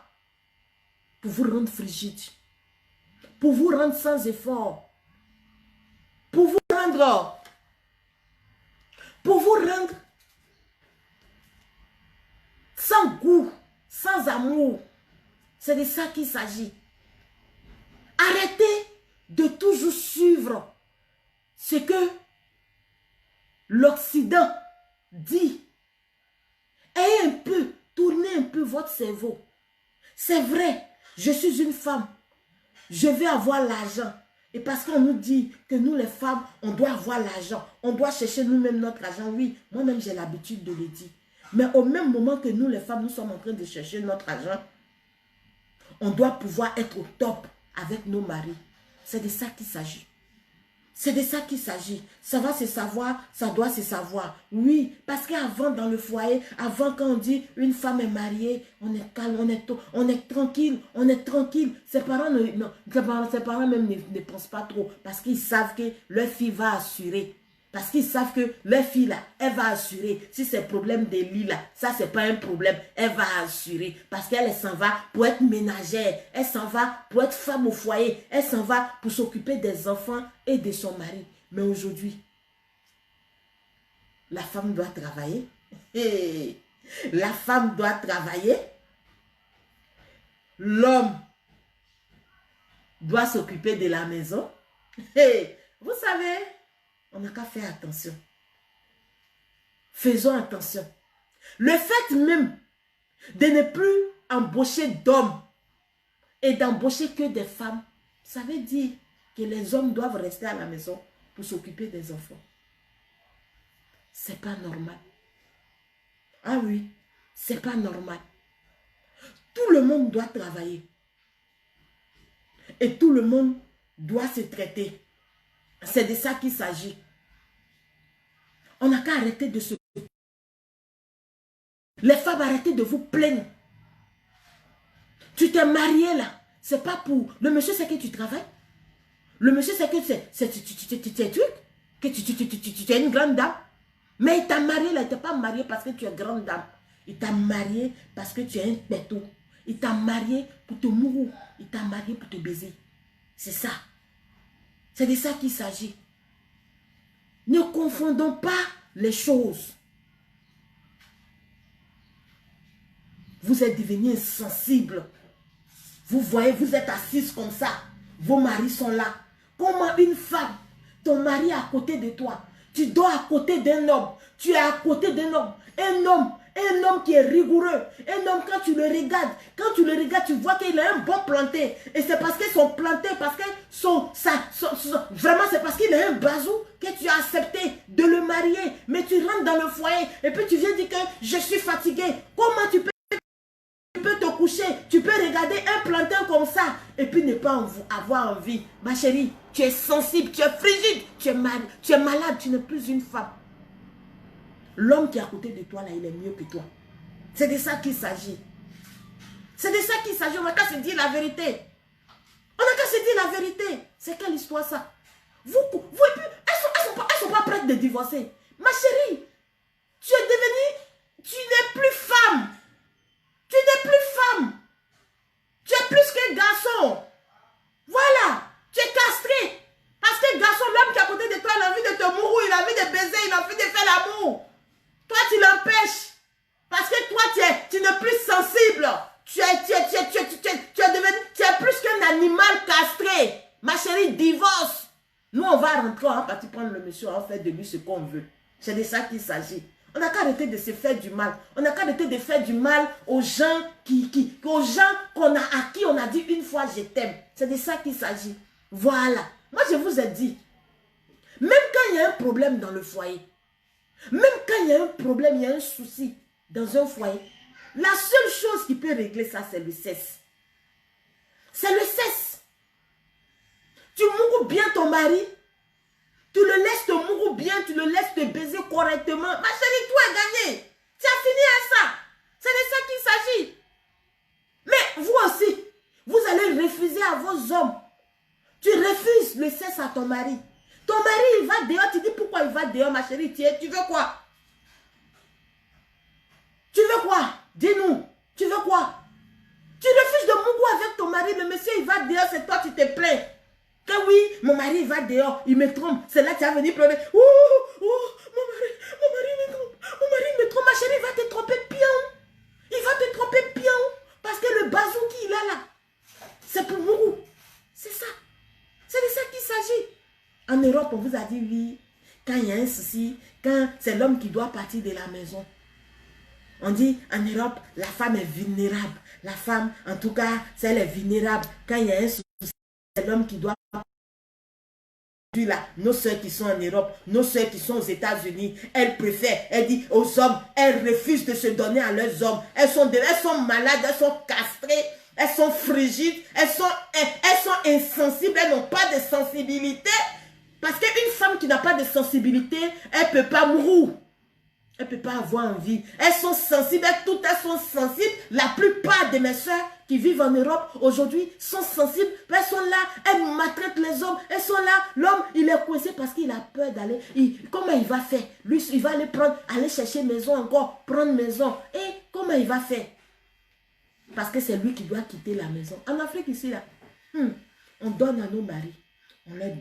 Pour vous rendre frigide. Pour vous rendre sans effort. Pour vous rendre sans goût, sans amour. C'est de ça qu'il s'agit. Arrêtez de toujours suivre ce que l'Occident dit. Tournez un peu votre cerveau. C'est vrai, je suis une femme. Je vais avoir l'argent. Et parce qu'on nous dit que nous les femmes, on doit avoir l'argent. On doit chercher nous-mêmes notre argent. Oui, moi-même j'ai l'habitude de le dire. Mais au même moment que nous les femmes, nous sommes en train de chercher notre argent, on doit pouvoir être au top avec nos maris. C'est de ça qu'il s'agit. C'est de ça qu'il s'agit. Ça va se savoir, ça doit se savoir. Oui, parce qu'avant dans le foyer, avant quand on dit une femme est mariée, on est calme, on est tranquille. Ses parents même ne pensent pas trop parce qu'ils savent que leur fille va assurer. Parce qu'ils savent que leur fille là, elle va assurer. Si c'est problème de lit là, ça c'est pas un problème. Elle va assurer. Parce qu'elle s'en va pour être ménagère. Elle s'en va pour être femme au foyer. Elle s'en va pour s'occuper des enfants et de son mari. Mais aujourd'hui, la femme doit travailler. La femme doit travailler. L'homme doit s'occuper de la maison. Vous savez, on n'a qu'à faire attention. Faisons attention. Le fait même de ne plus embaucher d'hommes et d'embaucher que des femmes, ça veut dire que les hommes doivent rester à la maison pour s'occuper des enfants. C'est pas normal. Ah oui, c'est pas normal. Tout le monde doit travailler. Et tout le monde doit se traiter. C'est de ça qu'il s'agit. On n'a qu'à arrêter de se... Les femmes, arrêtez de vous plaindre. Tu t'es marié là. C'est pas pour... Le monsieur sait que tu travailles. Le monsieur sait que tu es une grande dame. Mais il t'a marié là. Il t'a pas marié parce que tu es grande dame. Il t'a marié parce que tu es un péto. Il t'a marié pour te mourir. Il t'a marié pour te baiser. C'est ça. C'est de ça qu'il s'agit. Ne confondons pas les choses. Vous êtes devenus insensibles. Vous voyez, vous êtes assises comme ça. Vos maris sont là. Comment une femme, ton mari est à côté de toi. Tu dors à côté d'un homme. Tu es à côté d'un homme. Un homme Un homme qui est rigoureux. Un homme, quand tu le regardes, tu vois qu'il a un bon planté. Et c'est parce que son planté, parce que vraiment c'est parce qu'il a un bazou que tu as accepté de le marier. Mais tu rentres dans le foyer et puis tu viens dire que je suis fatigué. Comment tu peux te coucher, tu peux regarder un plantain comme ça et puis ne pas avoir envie. Ma chérie, tu es sensible, tu es frigide, tu es malade, tu n'es plus une femme. L'homme qui est à côté de toi, là, il est mieux que toi. C'est de ça qu'il s'agit. C'est de ça qu'il s'agit. On n'a qu'à se dire la vérité. On n'a qu'à se dire la vérité. C'est quelle histoire ça? Vous elles sont pas prêtes de divorcer. Ma chérie, tu n'es plus femme. Tu n'es plus femme. Tu es plus qu'un garçon. Voilà. Tu es castré. Parce que garçon, l'homme qui est à côté de toi, il a envie de te mourir, il a envie de baiser, il a envie de faire l'amour. Toi, tu l'empêches. Parce que toi, tu n'es plus sensible. Tu es plus qu'un animal castré. Ma chérie, divorce. Nous, on va rentrer, on va partir prendre le monsieur, on va faire de lui ce qu'on veut. C'est de ça qu'il s'agit. On n'a qu'à arrêter de se faire du mal. On n'a qu'à arrêter de faire du mal aux gens à qui on a dit une fois je t'aime. C'est de ça qu'il s'agit. Voilà. Moi, je vous ai dit, même quand il y a un problème dans le foyer, même quand il y a un problème, il y a un souci dans un foyer, la seule chose qui peut régler ça, c'est le sexe. C'est le sexe. Tu mourras bien ton mari, tu le laisses te mourir bien, tu le laisses te baiser correctement. Ma chérie, tout est gagné. Tu as fini à ça. C'est de ça qu'il s'agit. Mais vous aussi, vous allez refuser à vos hommes. Tu refuses le sexe à ton mari. Ton mari, il va dehors. Tu dis pourquoi il va dehors, ma chérie? Tu veux quoi? Tu veux quoi? Dis-nous. Tu veux quoi? Tu refuses de mourir avec ton mari. Le monsieur, il va dehors. C'est toi, tu te plains. Que oui, mon mari, il va dehors. Il me trompe. C'est là que tu vas venir pleurer. Oh, mon mari me trompe. Mon mari me trompe. Ma chérie, il va te tromper bien. Il va te tromper bien. Parce que le bazou qu'il a là, c'est pour mourir. C'est ça. C'est de ça qu'il s'agit. En Europe, on vous a dit oui, quand il y a un souci, quand c'est l'homme qui doit partir de la maison. On dit en Europe, la femme est vulnérable. La femme, en tout cas, c'est elle est vulnérable. Quand il y a un souci, c'est l'homme qui doit partir. Là, nos soeurs qui sont en Europe, nos soeurs qui sont aux États-Unis, elles préfèrent, elles disent aux hommes, elles refusent de se donner à leurs hommes. Elles sont malades, elles sont castrées. Elles sont frigides, elles sont insensibles, elles n'ont pas de sensibilité. Parce qu'une femme qui n'a pas de sensibilité, elle ne peut pas mourir. Elle ne peut pas avoir envie. Elles sont sensibles, toutes elles sont sensibles. La plupart de mes soeurs qui vivent en Europe aujourd'hui sont sensibles. Elles sont là, elles maltraitent les hommes. Elles sont là, l'homme il est coincé parce qu'il a peur d'aller. Comment il va faire? Lui, il va aller chercher maison encore, prendre maison. Et comment il va faire? Parce que c'est lui qui doit quitter la maison. En Afrique ici, là, on donne à nos maris. On leur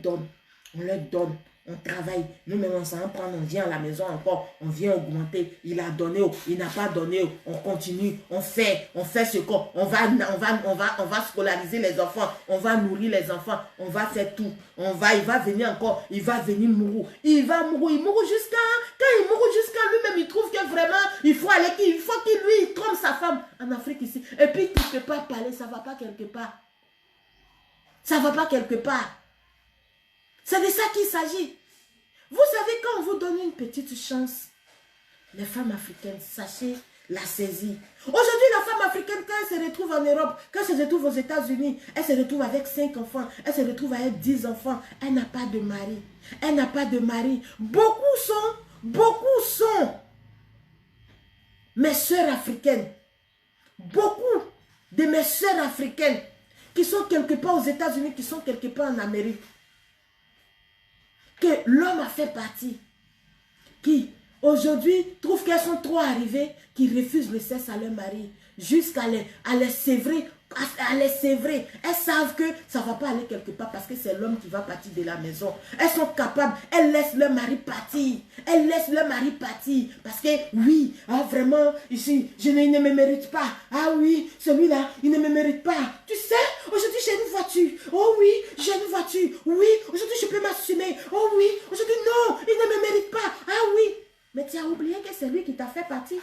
donne. On travaille. Nous-mêmes, on s'en prend, on vient à la maison encore. On vient augmenter. Il a donné, il n'a pas donné. On continue. On fait ce qu'on... On va scolariser les enfants. On va nourrir les enfants. On va faire tout. Il va venir encore. Il va venir mourir. Il mourra jusqu'à... Quand il mourra jusqu'à lui-même, il trouve que vraiment, il faut qu'il lui trompe sa femme. En Afrique ici. Et puis, tu ne peux pas parler. Ça ne va pas quelque part. Ça ne va pas quelque part. C'est de ça qu'il s'agit. Vous savez, quand on vous donne une petite chance, les femmes africaines, sachez la saisir. Aujourd'hui, la femme africaine, quand elle se retrouve en Europe, quand elle se retrouve aux États-Unis, elle se retrouve avec 5 enfants, elle se retrouve avec 10 enfants, elle n'a pas de mari. Elle n'a pas de mari. Beaucoup sont mes sœurs africaines. Beaucoup de mes sœurs africaines qui sont quelque part aux États-Unis, qui sont quelque part en Amérique. Que l'homme a fait partie, qui aujourd'hui trouvent qu'elles sont trop arrivées, qui refusent le sexe à leur mari, jusqu'à les sévrer, Elles savent que ça ne va pas aller quelque part parce que c'est l'homme qui va partir de la maison. Elles sont capables, elles laissent leur mari partir. Elles laissent leur mari partir parce que oui, vraiment, ici, il ne me mérite pas. Ah oui, celui-là, il ne me mérite pas. Tu sais, aujourd'hui j'ai une voiture. Oh oui, j'ai une voiture. Oui, aujourd'hui je peux m'assumer. Oh oui, aujourd'hui non, il ne me mérite pas. Ah oui, mais tu as oublié que c'est lui qui t'a fait partir.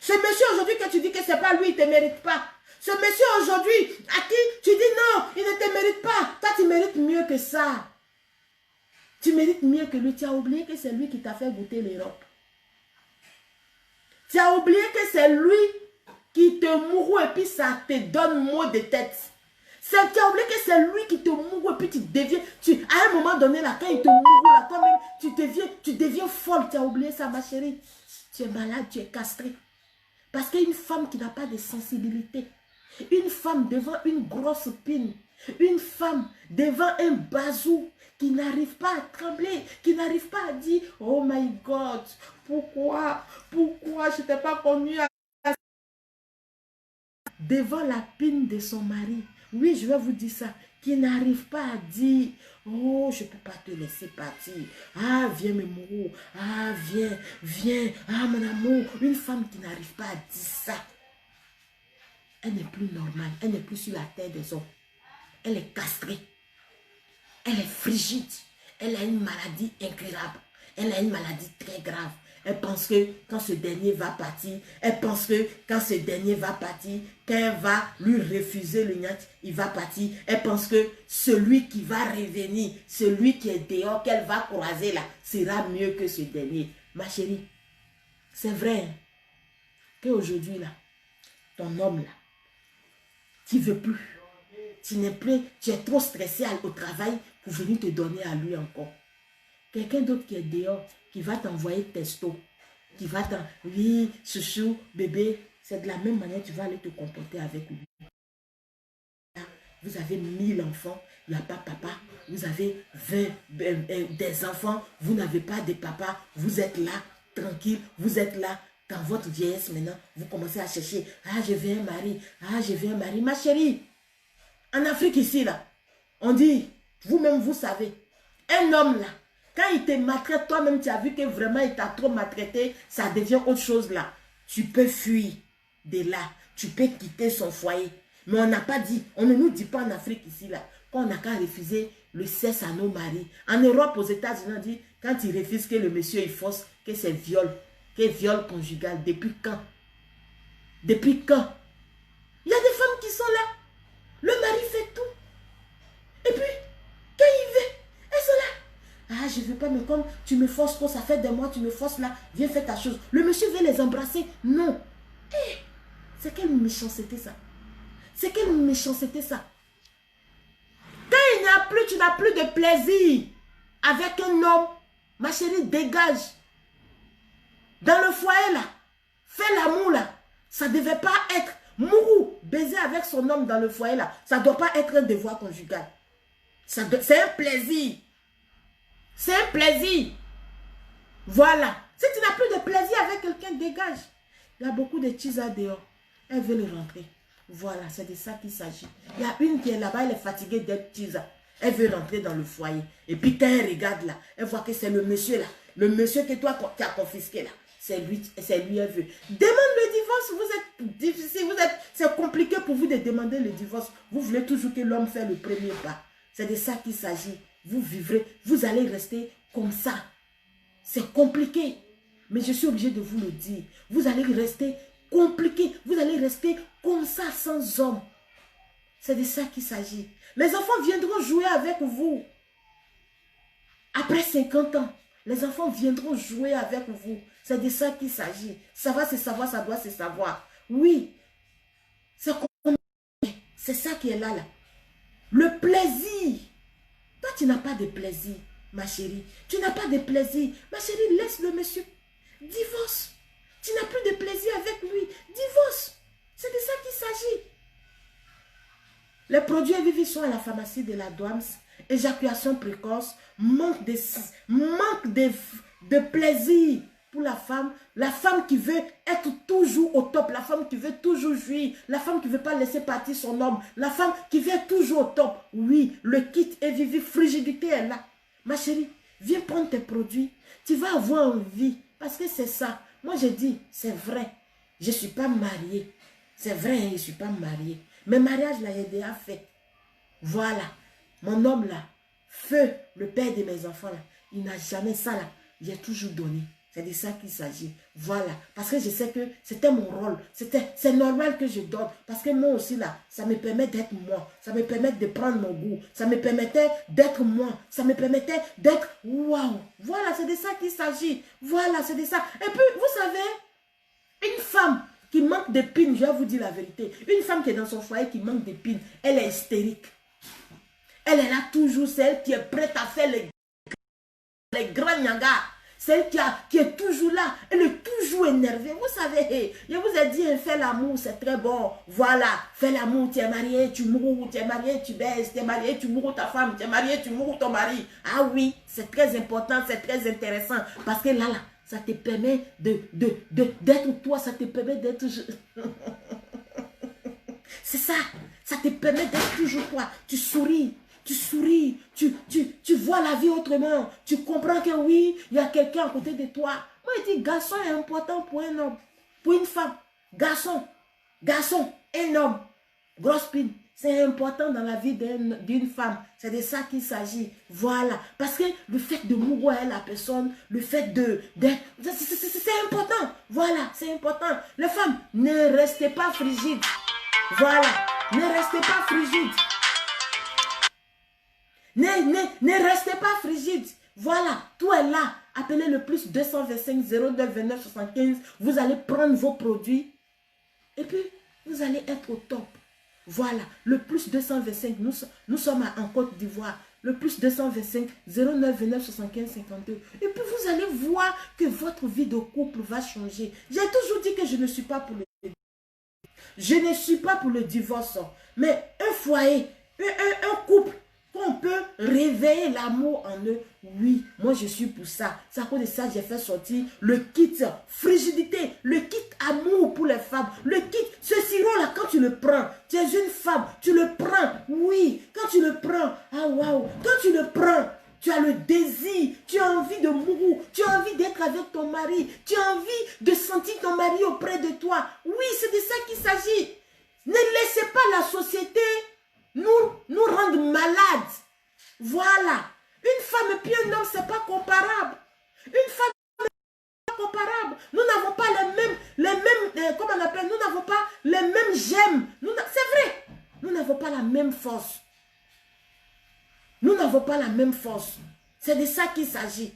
Ce monsieur aujourd'hui que tu dis que ce n'est pas lui, il ne te mérite pas. Ce monsieur aujourd'hui à qui tu dis non, il ne te mérite pas. Toi, tu mérites mieux que ça. Tu mérites mieux que lui. Tu as oublié que c'est lui qui t'a fait goûter l'Europe. Tu as oublié que c'est lui qui te mourou et puis ça te donne mot de tête. Tu as oublié que c'est lui qui te mourou et puis tu deviens... à un moment donné, là, quand il te mourou, là, toi-même, tu deviens folle. Tu as oublié ça, ma chérie. Tu es malade, tu es castrée. Parce qu'une femme qui n'a pas de sensibilité, une femme devant une grosse pine, une femme devant un bazou qui n'arrive pas à trembler, qui n'arrive pas à dire « Oh my God, pourquoi je t'ai pas connu à... » Devant la pine de son mari, oui, je vais vous dire ça, qui n'arrive pas à dire « Oh, je ne peux pas te laisser partir. Ah, viens me mourir. Ah, viens. Ah, mon amour. » Une femme qui n'arrive pas à dire ça, elle n'est plus normale. Elle n'est plus sur la terre des hommes. Elle est castrée. Elle est frigide. Elle a une maladie incurable. Elle a une maladie très grave. Elle pense que quand ce dernier va partir, qu'elle va lui refuser le niat, il va partir. Elle pense que celui qui va revenir, celui qui est dehors, qu'elle va croiser là, sera mieux que ce dernier. Ma chérie, c'est vrai qu'aujourd'hui là, ton homme là, tu ne veux plus. Tu n'es plus, tu es trop stressé au travail pour venir te donner à lui encore. Quelqu'un d'autre qui est dehors, qui va t'envoyer testo, qui va t'en... Oui, chouchou, bébé, c'est de la même manière que tu vas aller te comporter avec lui. Vous avez 1000 enfants, il n'y a pas papa. Vous avez 20 des enfants, vous n'avez pas de papa. Vous êtes là, tranquille, vous êtes là. Dans votre vieillesse maintenant, vous commencez à chercher. Ah, je veux un mari. Ah, je veux un mari. Ma chérie, en Afrique ici, là, on dit, vous-même, vous savez, un homme, là, quand il te maltraite, toi-même, tu as vu que vraiment, il t'a trop maltraité, ça devient autre chose, là. Tu peux fuir de là. Tu peux quitter son foyer. Mais on n'a pas dit, on ne nous dit pas en Afrique ici, là, qu'on n'a qu'à refuser le sexe à nos maris. En Europe, aux États-Unis, on dit, quand il refuse que le monsieur, il force, que c'est viol, que viol conjugal. Depuis quand? Depuis quand? Il y a des femmes qui sont là. Le mari fait tout. Et puis, quand il veut, elles sont là. Ah, je ne veux pas, mais comme tu me forces trop, ça fait des mois, tu me forces là, viens faire ta chose. Le monsieur veut les embrasser. Non. Hey, c'est quelle méchanceté ça? C'est quelle méchanceté ça? Quand il n'y a plus, tu n'as plus de plaisir avec un homme, ma chérie, dégage. Dans le foyer là, fais l'amour là. Ça ne devait pas être mourou, baiser avec son homme dans le foyer là. Ça ne doit pas être un devoir conjugal. C'est un plaisir. C'est un plaisir. Voilà. Si tu n'as plus de plaisir avec quelqu'un, dégage. Il y a beaucoup de tisa dehors. Elles veulent rentrer. Voilà, c'est de ça qu'il s'agit. Il y a une qui est là-bas, elle est fatiguée d'être tisa. Elle veut rentrer dans le foyer. Et puis quand elle regarde là, elle voit que c'est le monsieur là. Le monsieur que toi, tu as confisqué là. C'est lui, elle veut. Demande le divorce, vous êtes difficile, c'est compliqué pour vous de demander le divorce. Vous voulez toujours que l'homme fasse le premier pas. C'est de ça qu'il s'agit. Vous vivrez, vous allez rester comme ça. C'est compliqué. Mais je suis obligée de vous le dire. Vous allez rester compliqué. Vous allez rester comme ça sans homme. C'est de ça qu'il s'agit. Les enfants viendront jouer avec vous. Après 50 ans, les enfants viendront jouer avec vous. C'est de ça qu'il s'agit. Ça va se savoir, ça doit se savoir. Oui. C'est ça qui est là. Le plaisir. Toi, tu n'as pas de plaisir, ma chérie. Tu n'as pas de plaisir. Ma chérie, laisse le monsieur. Divorce. Tu n'as plus de plaisir avec lui. Divorce. C'est de ça qu'il s'agit. Les produits Evivi sont à la pharmacie de la Douams. Éjaculation précoce. Manque de plaisir pour la femme qui veut être toujours au top, la femme qui veut toujours jouir, la femme qui ne veut pas laisser partir son homme, la femme qui veut toujours au top. Oui, le kit Evivi, frigidité est là. Ma chérie, viens prendre tes produits. Tu vas avoir envie, parce que c'est ça. Moi, je dis, c'est vrai, je ne suis pas mariée. C'est vrai, je ne suis pas mariée. Mais mariage, là, j'ai déjà fait. Voilà, mon homme là, feu, le père de mes enfants là, il n'a jamais ça là. J'ai toujours donné. C'est de ça qu'il s'agit. Voilà. Parce que je sais que c'était mon rôle. C'est normal que je donne. Parce que moi aussi, là, ça me permet d'être moi. Ça me permet de prendre mon goût. Ça me permettait d'être moi. Ça me permettait d'être waouh. Voilà, c'est de ça qu'il s'agit. Voilà, c'est de ça. Et puis, vous savez, une femme qui manque d'épines, je vais vous dire la vérité. Une femme qui est dans son foyer qui manque d'épines, elle est hystérique. Elle est là toujours, celle qui est prête à faire les grands nyagas. Celle qui est toujours là, elle est toujours énervée. Vous savez, je vous ai dit, faire l'amour, c'est très bon. Voilà, fais l'amour, tu es marié, tu mourras, tu es marié, tu baises, tu es marié, tu mourras ta femme, tu es marié, tu mourras ton mari. Ah oui, c'est très important, c'est très intéressant. Parce que là, ça te permet d'être toi, ça te permet d'être... C'est ça, ça te permet d'être toujours toi. Tu souris. Tu souris, tu vois la vie autrement. Tu comprends que oui, il y a quelqu'un à côté de toi. Moi, je dis, garçon est important pour un homme, pour une femme. Garçon, un homme. Grosse pine, c'est important dans la vie d'une femme. C'est de ça qu'il s'agit. Voilà. Parce que le fait de mourir à la personne, le fait c'est important. Voilà, c'est important. Les femmes, ne restez pas frigides. Voilà, ne restez pas frigides. Ne restez pas frigide. Voilà, tout est là. Appelez le plus 225 09 29 75. Vous allez prendre vos produits. Et puis, vous allez être au top. Voilà, le plus 225. Nous sommes en Côte d'Ivoire. Le plus 225 09 29 75 52. Et puis, vous allez voir que votre vie de couple va changer. J'ai toujours dit que je ne suis pas pour le divorce. Je ne suis pas pour le divorce. Mais un foyer, un couple, on peut réveiller l'amour en eux. Oui, moi je suis pour ça. C'est à cause de ça que j'ai fait sortir le kit frigidité, le kit amour pour les femmes. Le kit, ce sirop-là, quand tu le prends, tu es une femme, tu le prends. Oui, quand tu le prends, ah waouh, quand tu le prends, tu as le désir, tu as envie de mourir, tu as envie d'être avec ton mari, tu as envie de sentir ton mari auprès de toi. Oui, c'est de ça qu'il s'agit. Ne laissez pas la société nous rendre malades. Voilà. Une femme et puis un homme, c'est pas comparable. Une femme n'est pas comparable. Nous n'avons pas comment on appelle, nous n'avons pas les mêmes gemmes. C'est vrai. Nous n'avons pas la même force. Nous n'avons pas la même force. C'est de ça qu'il s'agit.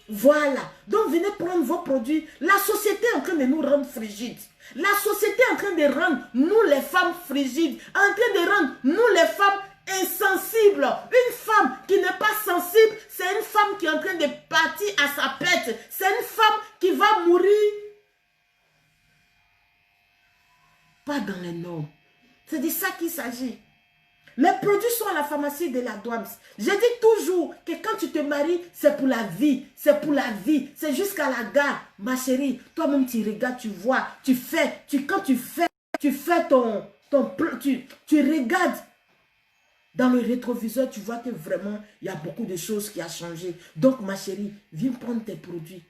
Voilà. Donc, venez prendre vos produits. La société est en train de nous rendre frigides. La société est en train de rendre nous les femmes frigides. En train de rendre nous les femmes insensibles. Une femme qui n'est pas sensible, c'est une femme qui est en train de partir à sa pète. C'est une femme qui va mourir. Pas dans les normes. C'est de ça qu'il s'agit. Les produits sont à la pharmacie de la Douams. Je dis toujours que quand tu te maries, c'est pour la vie. C'est pour la vie. C'est jusqu'à la gare. Ma chérie, toi-même tu regardes, tu vois, quand tu fais tu regardes dans le rétroviseur, tu vois que vraiment, il y a beaucoup de choses qui ont changé. Donc ma chérie, viens prendre tes produits.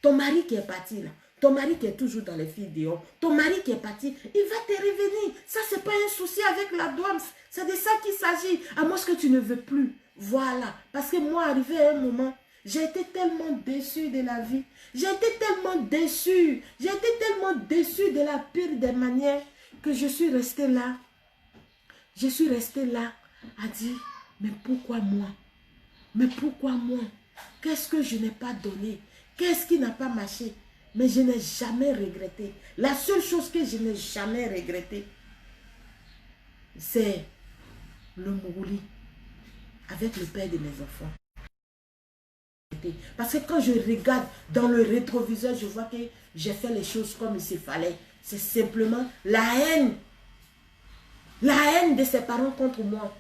Ton mari qui est parti là, ton mari qui est toujours dans les filles dehors, ton mari qui est parti, il va te revenir. Ça, ce n'est pas un souci avec la Douams. C'est de ça qu'il s'agit. À moins que tu ne veux plus. Voilà. Parce que moi, arrivé à un moment, j'ai été tellement déçue de la vie. J'ai été tellement déçue. J'ai été tellement déçue de la pire des manières que je suis restée là. Je suis restée là à dire, mais pourquoi moi? Mais pourquoi moi? Qu'est-ce que je n'ai pas donné? Qu'est-ce qui n'a pas marché? Mais je n'ai jamais regretté. La seule chose que je n'ai jamais regretté, c'est le Mourouli avec le père de mes enfants. Parce que quand je regarde dans le rétroviseur, je vois que j'ai fait les choses comme il se fallait. C'est simplement la haine. La haine de ses parents contre moi.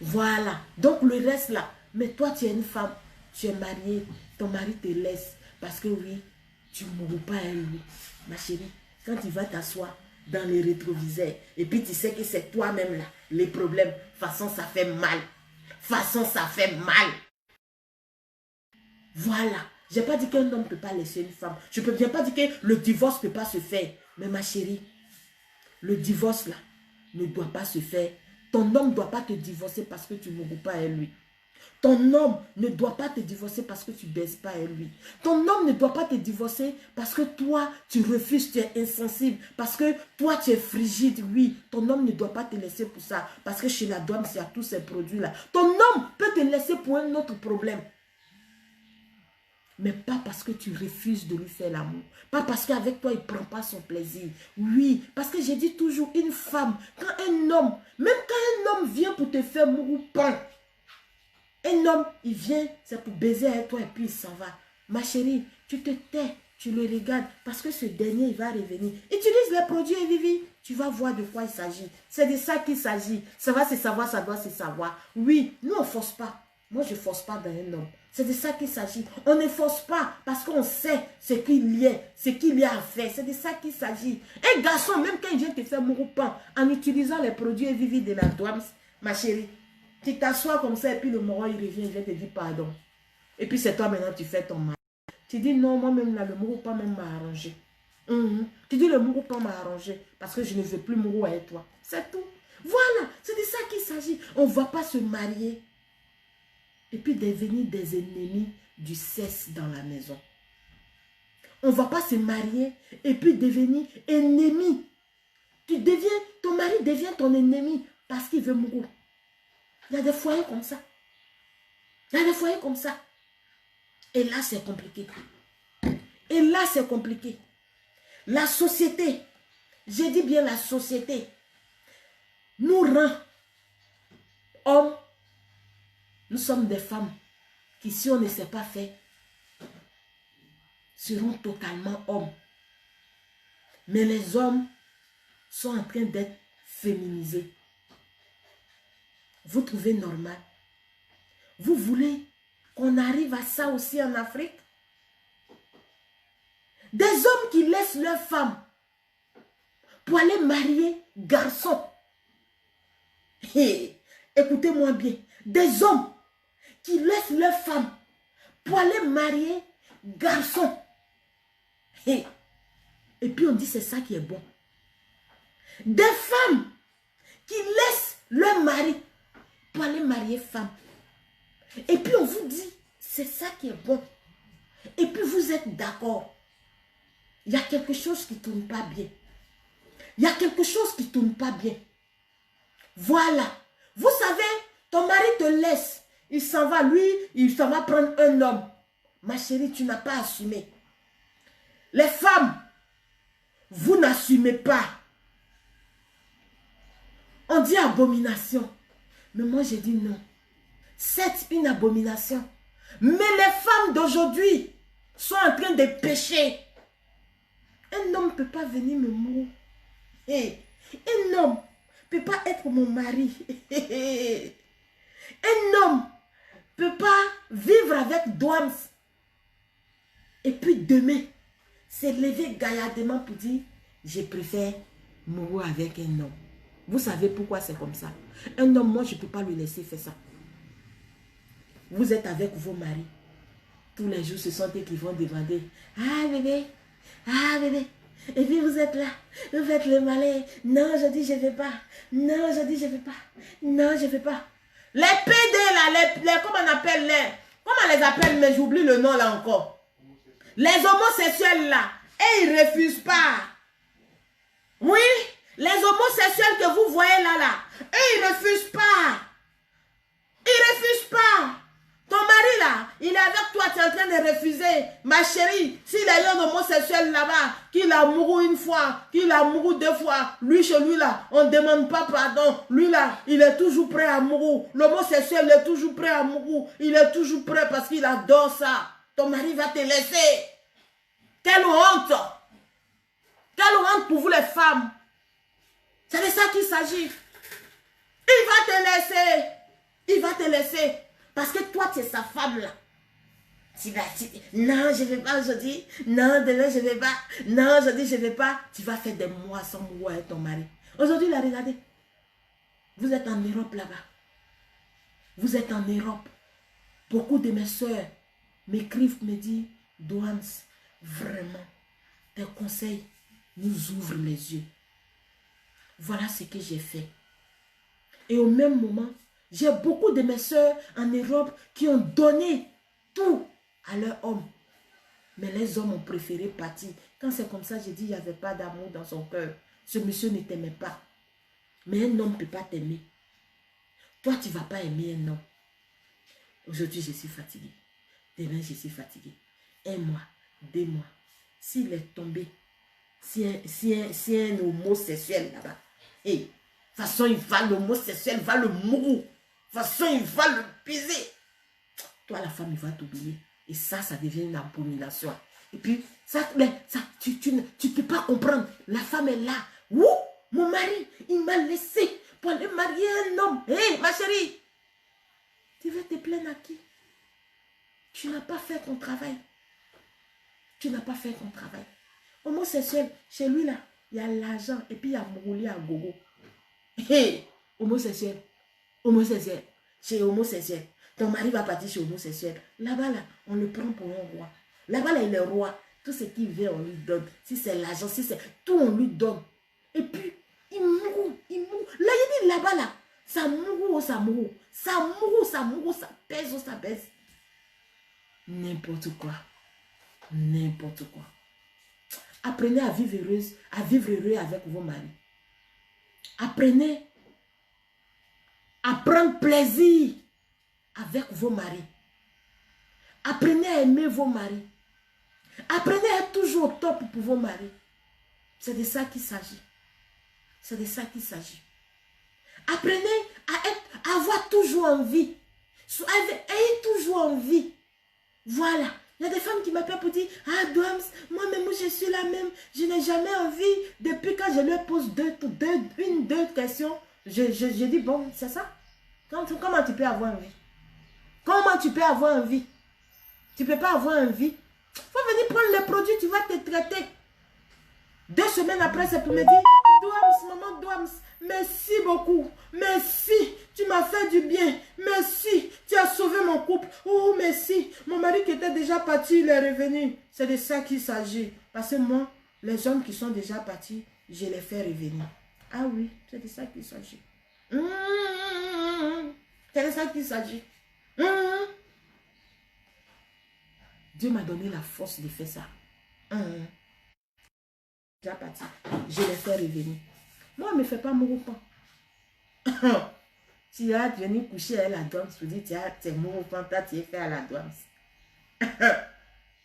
Voilà. Donc le reste là. Mais toi, tu es une femme. Tu es mariée. Ton mari te laisse. Parce que oui, tu ne mourras pas à lui. Ma chérie, quand tu vas t'asseoir dans les rétroviseurs, et puis tu sais que c'est toi-même là, les problèmes, façon ça fait mal. Façon ça fait mal. Voilà. Je n'ai pas dit qu'un homme ne peut pas laisser une femme. Je ne peux pas dire que le divorce ne peut pas se faire. Mais ma chérie, le divorce là ne doit pas se faire. Ton homme ne doit pas te divorcer parce que tu ne mourras pas à lui. Ton homme ne doit pas te divorcer parce que tu ne baises pas avec lui. Ton homme ne doit pas te divorcer parce que toi, tu refuses, tu es insensible. Parce que toi, tu es frigide. Oui, ton homme ne doit pas te laisser pour ça. Parce que chez la douane, il y a tous ces produits-là. Ton homme peut te laisser pour un autre problème. Mais pas parce que tu refuses de lui faire l'amour. Pas parce qu'avec toi, il ne prend pas son plaisir. Oui, parce que j'ai dit toujours, une femme, quand un homme, même quand un homme vient pour te faire mouroupan, un homme, il vient, c'est pour baiser avec toi et puis il s'en va. Ma chérie, tu te tais, tu le regardes parce que ce dernier, il va revenir. Utilise les produits et Vivi, tu vas voir de quoi il s'agit. C'est de ça qu'il s'agit. Ça va se savoir, ça doit se savoir. Oui, nous, on ne force pas. Moi, je ne force pas dans un homme. C'est de ça qu'il s'agit. On ne force pas parce qu'on sait ce qu'il y a, ce qu'il y a à faire. C'est de ça qu'il s'agit. Un garçon, même quand il vient te faire mouroupan, en utilisant les produits et Vivi de la douane, ma chérie, tu t'assois comme ça et puis le moron il revient, il vient te dire pardon. Et puis c'est toi maintenant tu fais ton mal. Tu dis non, moi-même là, le mouroupan même m'a arrangé. Tu dis le mouroupan m'a arrangé parce que je ne veux plus mourou avec toi. C'est tout. Voilà, c'est de ça qu'il s'agit. On ne va pas se marier et puis devenir des ennemis du sexe dans la maison. On ne va pas se marier et puis devenir ennemis. Ton mari devient ton ennemi parce qu'il veut mourir. Il y a des foyers comme ça. Il y a des foyers comme ça. Et là, c'est compliqué. Et là, c'est compliqué. La société, j'ai dit bien la société, nous rend hommes. Nous sommes des femmes qui, si on ne sait pas faire, seront totalement hommes. Mais les hommes sont en train d'être féminisés. Vous trouvez normal? Vous voulez qu'on arrive à ça aussi en Afrique? Des hommes qui laissent leurs femmes pour aller marier garçons. Hey, écoutez-moi bien. Des hommes qui laissent leurs femmes pour aller marier garçons. Hey. Et puis on dit c'est ça qui est bon. Des femmes qui laissent leur mari pour aller marier femme. Et puis on vous dit, c'est ça qui est bon. Et puis vous êtes d'accord. Il y a quelque chose qui ne tourne pas bien. Il y a quelque chose qui ne tourne pas bien. Voilà. Vous savez, ton mari te laisse. Il s'en va, lui, il s'en va prendre un homme. Ma chérie, tu n'as pas assumé. Les femmes, vous n'assumez pas. On dit abomination. Mais moi, j'ai dit non. C'est une abomination. Mais les femmes d'aujourd'hui sont en train de pécher. Un homme ne peut pas venir me mourir. Hey. Un homme ne peut pas être mon mari. Un homme ne peut pas vivre avec Douams. Et puis demain, se lever gaillardement pour dire, je préfère mourir avec un homme. Vous savez pourquoi c'est comme ça? Un homme, moi, je ne peux pas lui laisser faire ça. Vous êtes avec vos maris. Tous les jours, ce sont eux qui vont demander, ah bébé, ah bébé. Et puis vous êtes là, vous faites le malin. Non, je dis je ne vais pas. Non, je dis je ne vais pas. Non, je ne vais pas. Les PD là, comment on appelle les, comment on les appelle, mais j'oublie le nom là encore. Les homosexuels là, et ils ne refusent pas. Oui, les homosexuels que vous voyez là, et ils ne refusent pas. Ils ne refusent pas. Ton mari là, il est avec toi, tu es en train de refuser. Ma chérie, s'il a eu un homosexuel là-bas, qu'il a mouru une fois, qu'il a mouru deux fois, lui chez lui là, on ne demande pas pardon. Lui là, il est toujours prêt à mourir. L'homosexuel est toujours prêt à mourir. Il est toujours prêt parce qu'il adore ça. Ton mari va te laisser. Quelle honte. Quelle honte pour vous les femmes. C'est de ça qu'il s'agit. Il va te laisser. Il va te laisser. Parce que toi, tu es sa femme là. Non, je ne vais pas aujourd'hui. Non, demain, je ne vais pas. Non, aujourd'hui, je ne vais pas. Tu vas faire des mois sans mourir avec ton mari. Aujourd'hui, là, regardez. Vous êtes en Europe là-bas. Vous êtes en Europe. Beaucoup de mes soeurs m'écrivent, me disent, Douams, vraiment, tes conseils nous ouvrent les yeux. Voilà ce que j'ai fait. Et au même moment, J'ai beaucoup de mes soeurs en Europe qui ont donné tout à leur homme. Mais les hommes ont préféré partir. Quand c'est comme ça, j'ai dit, il n'y avait pas d'amour dans son cœur. Ce monsieur ne t'aimait pas. Mais un homme ne peut pas t'aimer. Toi, tu ne vas pas aimer un homme. Aujourd'hui, je suis fatiguée. Demain, je suis fatiguée. 1 mois, 2 mois. S'il est tombé, si un homosexuel là-bas, et de toute façon, l'homosexuel va le mourir. De toute façon, il va le baiser. Toi, la femme, il va t'oublier. Et ça devient une abomination. Et puis, tu ne peux pas comprendre. La femme est là. Ouh, mon mari, il m'a laissé pour aller marier un homme. Hé, ma chérie, tu veux te plaindre à qui? Tu n'as pas fait ton travail. Tu n'as pas fait ton travail. Homosexuel, chez lui là, il y a l'argent et puis il y a moulé à gogo. Hé, homosexuel, chez homosexuel. Ton mari va partir chez homosexuel. Là-bas, là, on le prend pour un roi. Là-bas, là, il est roi. Tout ce qu'il veut, on lui donne. Si c'est l'argent, si c'est tout, on lui donne. Et puis, il mourut, il mourut. Là, il dit là-bas, là, ça mourut, ça mourut. Ça mourut, ça mourut, ça pèse, ça baisse. N'importe quoi. N'importe quoi. Apprenez à vivre heureuse, à vivre heureux avec vos maris. Apprenez à prendre plaisir avec vos maris. Apprenez à aimer vos maris. Apprenez à être toujours au top pour vos maris. C'est de ça qu'il s'agit. C'est de ça qu'il s'agit. Apprenez à avoir toujours envie. Ayez toujours envie. Voilà. Il y a des femmes qui m'appellent pour dire, ah Doams, moi-même je suis la même. Je n'ai jamais envie. Depuis quand je leur pose deux questions, je dis, bon, c'est ça. Comment tu peux avoir envie? Comment tu peux avoir envie? Tu ne peux pas avoir envie. Il faut venir prendre les produits, tu vas te traiter. 2 semaines après, c'est pour me dire, Doams, maman Doams, merci beaucoup. Merci, tu m'as fait du bien. Merci, tu as sauvé mon couple. Oh, merci. Mon mari qui était déjà parti, il est revenu. C'est de ça qu'il s'agit. Parce que moi, les hommes qui sont déjà partis, je les fais revenir. Ah oui, c'est de ça qu'il s'agit. C'est de ça qu'il s'agit. Dieu m'a donné la force de faire ça. Déjà parti. Je les fais revenir. Moi, ne me fais pas mourant. Tu as venu coucher à la douane, tu dis, tu es mourant, toi, tu es fait à la douane.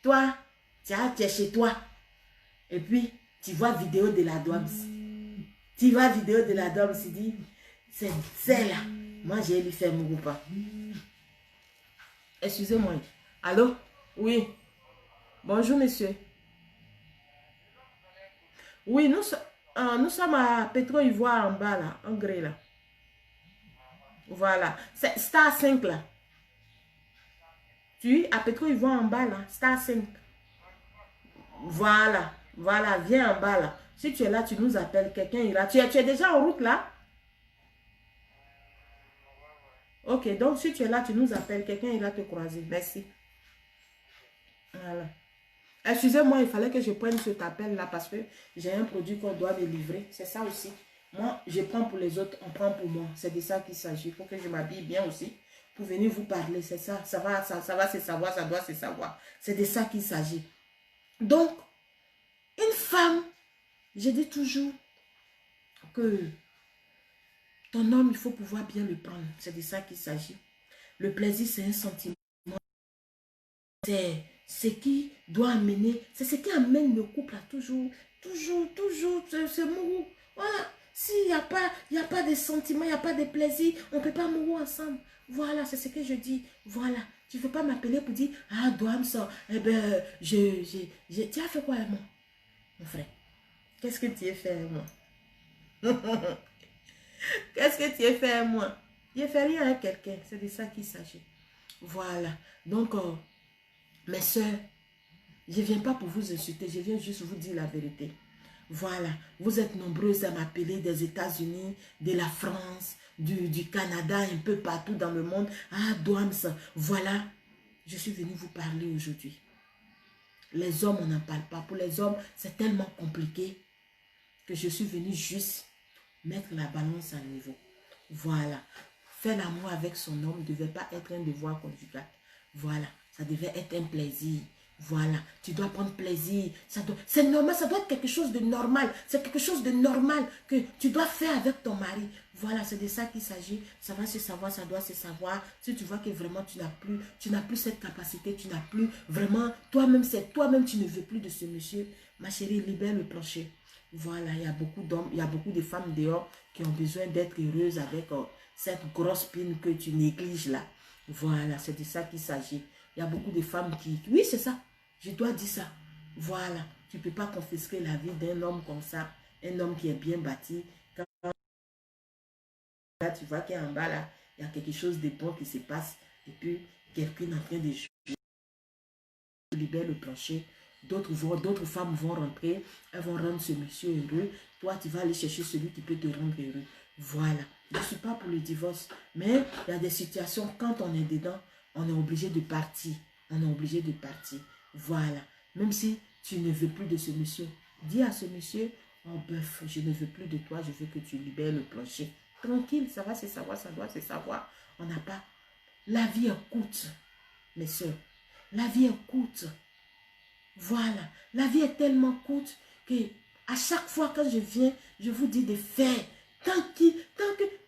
Toi, tu es chez toi. Et puis, tu vois vidéo de la douane. Tu vois vidéo de la douane, tu dis, c'est là. Moi, j'ai lui fait mourant. Excusez-moi. Allô? Oui. Bonjour, monsieur. Oui, nous sommes à Pétro-Ivoire en bas, là, en gré, là. Voilà. C'est Star 5, là. Tu es à Pétro-Ivoire en bas, là. Star 5. Voilà. Voilà, viens en bas, là. Si tu es là, tu nous appelles, quelqu'un ira. Tu es déjà en route, là? Ok, donc si tu es là, tu nous appelles, quelqu'un ira te croiser. Merci. Voilà. Excusez-moi, il fallait que je prenne cet appel-là parce que j'ai un produit qu'on doit me livrer. C'est ça aussi. Moi, je prends pour les autres, on prend pour moi. C'est de ça qu'il s'agit. Il faut que je m'habille bien aussi pour venir vous parler. C'est ça. Ça va se savoir, ça doit se savoir. C'est de ça qu'il s'agit. Donc, une femme, je dis toujours que ton homme, il faut pouvoir bien le prendre. C'est de ça qu'il s'agit. Le plaisir, c'est un sentiment. C'est ce qui doit amener, c'est ce qui amène le couple à toujours se mourir. Voilà. S'il n'y a pas de sentiments, il n'y a pas de plaisir, on ne peut pas mourir ensemble. Voilà, c'est ce que je dis. Voilà. Tu ne veux pas m'appeler pour dire, ah, Doams, eh ben, tu as fait quoi avec moi, mon frère? Qu'est-ce que tu as fait avec moi? Qu'est-ce que tu as fait avec moi? Je n'ai fait rien avec quelqu'un. C'est de ça qu'il s'agit. Voilà. Donc, mes soeurs, je ne viens pas pour vous insulter, je viens juste vous dire la vérité. Voilà, vous êtes nombreuses à m'appeler des États-Unis, de la France, du Canada, un peu partout dans le monde. Ah, Doams, voilà, je suis venue vous parler aujourd'hui. Les hommes, on n'en parle pas. Pour les hommes, c'est tellement compliqué que je suis venue juste mettre la balance à niveau. Voilà. faire l'amour avec son homme ne devait pas être un devoir conjugal. Voilà, ça devait être un plaisir. Voilà, tu dois prendre plaisir. C'est normal, ça doit être quelque chose de normal. C'est quelque chose de normal que tu dois faire avec ton mari. Voilà, c'est de ça qu'il s'agit. Ça va se savoir, ça doit se savoir. Si tu vois que vraiment tu n'as plus cette capacité, tu n'as plus vraiment, toi-même, c'est toi-même, tu ne veux plus de ce monsieur. Ma chérie, libère le plancher. Voilà, il y a beaucoup d'hommes, il y a beaucoup de femmes dehors qui ont besoin d'être heureuses avec cette grosse pine que tu négliges là. Voilà, c'est de ça qu'il s'agit. Il y a beaucoup de femmes qui... Oui, c'est ça. Je dois dire ça. Voilà. Tu ne peux pas confisquer la vie d'un homme comme ça. Un homme qui est bien bâti. Quand là, tu vois qu'en bas, là, il y a quelque chose de bon qui se passe. Et puis, quelqu'un est en train de jouer. Libère le plancher. D'autres femmes vont rentrer. Elles vont rendre ce monsieur heureux. Toi, tu vas aller chercher celui qui peut te rendre heureux. Voilà. Je ne suis pas pour le divorce. Mais il y a des situations, quand on est dedans, on est obligé de partir. On est obligé de partir. Voilà. Même si tu ne veux plus de ce monsieur, dis à ce monsieur, oh bœuf, je ne veux plus de toi, je veux que tu libères le plancher. Tranquille, ça va se savoir, ça doit se savoir. On n'a pas... La vie est courte, mes soeurs. La vie est courte. Voilà. La vie est tellement courte que à chaque fois quand je viens, je vous dis de faire.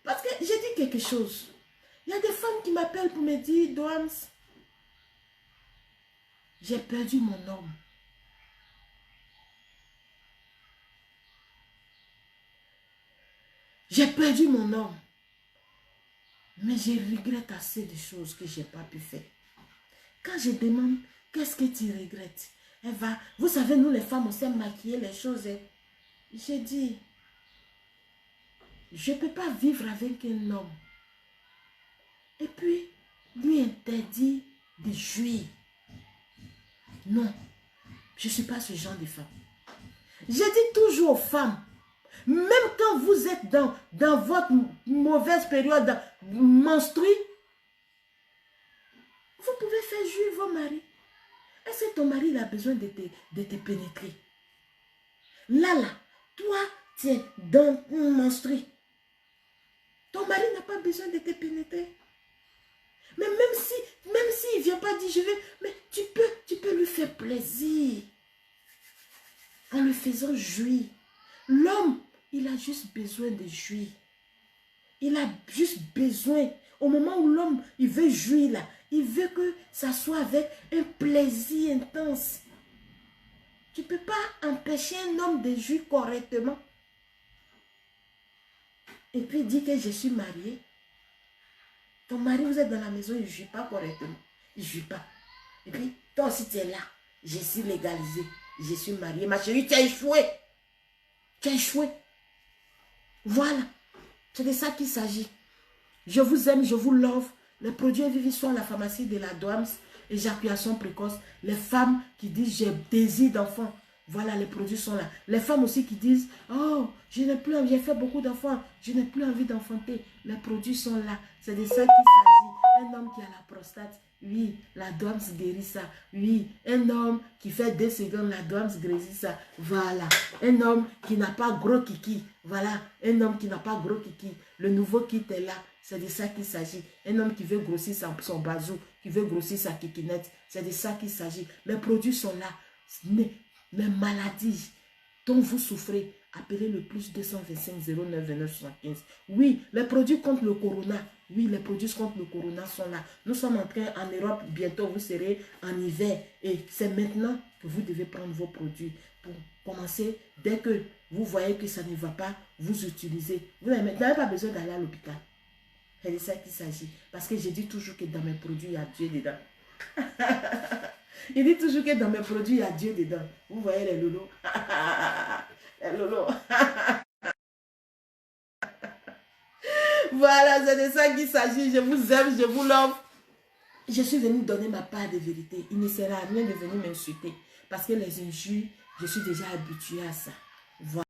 Parce que j'ai dit quelque chose. Il y a des femmes qui m'appellent pour me dire, Doams, j'ai perdu mon homme. J'ai perdu mon homme. Mais je regrette assez de choses que je n'ai pas pu faire. Quand je demande, qu'est-ce que tu regrettes? Elle va, vous savez, nous les femmes, on sait maquiller les choses. J'ai dit, je ne peux pas vivre avec un homme. Et puis, lui interdit de jouir. Non, je ne suis pas ce genre de femme. Je dis toujours aux femmes, même quand vous êtes dans votre mauvaise période menstruée, vous pouvez faire jouir vos maris. Est-ce que ton mari il a besoin de te pénétrer? Là, toi, tu es dans une menstruée. Ton mari n'a pas besoin de te pénétrer. Mais même s'il ne vient pas dire je vais, mais tu peux lui faire plaisir. En le faisant jouir. L'homme, il a juste besoin de jouir. Il a juste besoin. Au moment où l'homme, il veut jouir là, il veut que ça soit avec un plaisir intense. Tu ne peux pas empêcher un homme de jouir correctement. Et puis dire que je suis mariée. Ton mari, vous êtes dans la maison, il ne joue pas correctement. Il ne joue pas. Et puis, toi aussi, tu es là. Je suis légalisée. Je suis mariée. Ma chérie, tu as échoué. Tu as échoué. Voilà. C'est de ça qu'il s'agit. Je vous aime, je vous love. Les produits Vivi sont à la pharmacie de la Doams. Éjaculation précoce. Les femmes qui disent j'ai désir d'enfant. Voilà, les produits sont là. Les femmes aussi qui disent, oh, je n'ai plus envie, j'ai fait beaucoup d'enfants, je n'ai plus envie d'enfanter. Les produits sont là. C'est de ça qu'il s'agit. Un homme qui a la prostate, oui, la Doams guérit ça. Oui, un homme qui fait 2 secondes, la Doams guérit ça. Voilà. Un homme qui n'a pas gros kiki. Voilà. Un homme qui n'a pas gros kiki. Le nouveau kit est là. C'est de ça qu'il s'agit. Un homme qui veut grossir son bazou, qui veut grossir sa kikinette. C'est de ça qu'il s'agit. Les produits sont là. Les maladies dont vous souffrez, appelez le plus 225 09 29 75. Oui, les produits contre le corona. Oui, les produits contre le corona sont là. Nous sommes en train, en Europe, bientôt vous serez en hiver. Et c'est maintenant que vous devez prendre vos produits. Pour commencer, dès que vous voyez que ça ne va pas, vous utilisez. Vous n'avez pas besoin d'aller à l'hôpital. C'est de ça qu'il s'agit. Parce que je dis toujours que dans mes produits, il y a Dieu dedans. Il dit toujours que dans mes produits, il y a Dieu dedans. Vous voyez les lolos. Les lolos. Voilà, c'est de ça qu'il s'agit. Je vous aime, je vous love. Je suis venue donner ma part de vérité. Il ne sert à rien de venir m'insulter. Parce que les injures, je suis déjà habituée à ça. Voilà.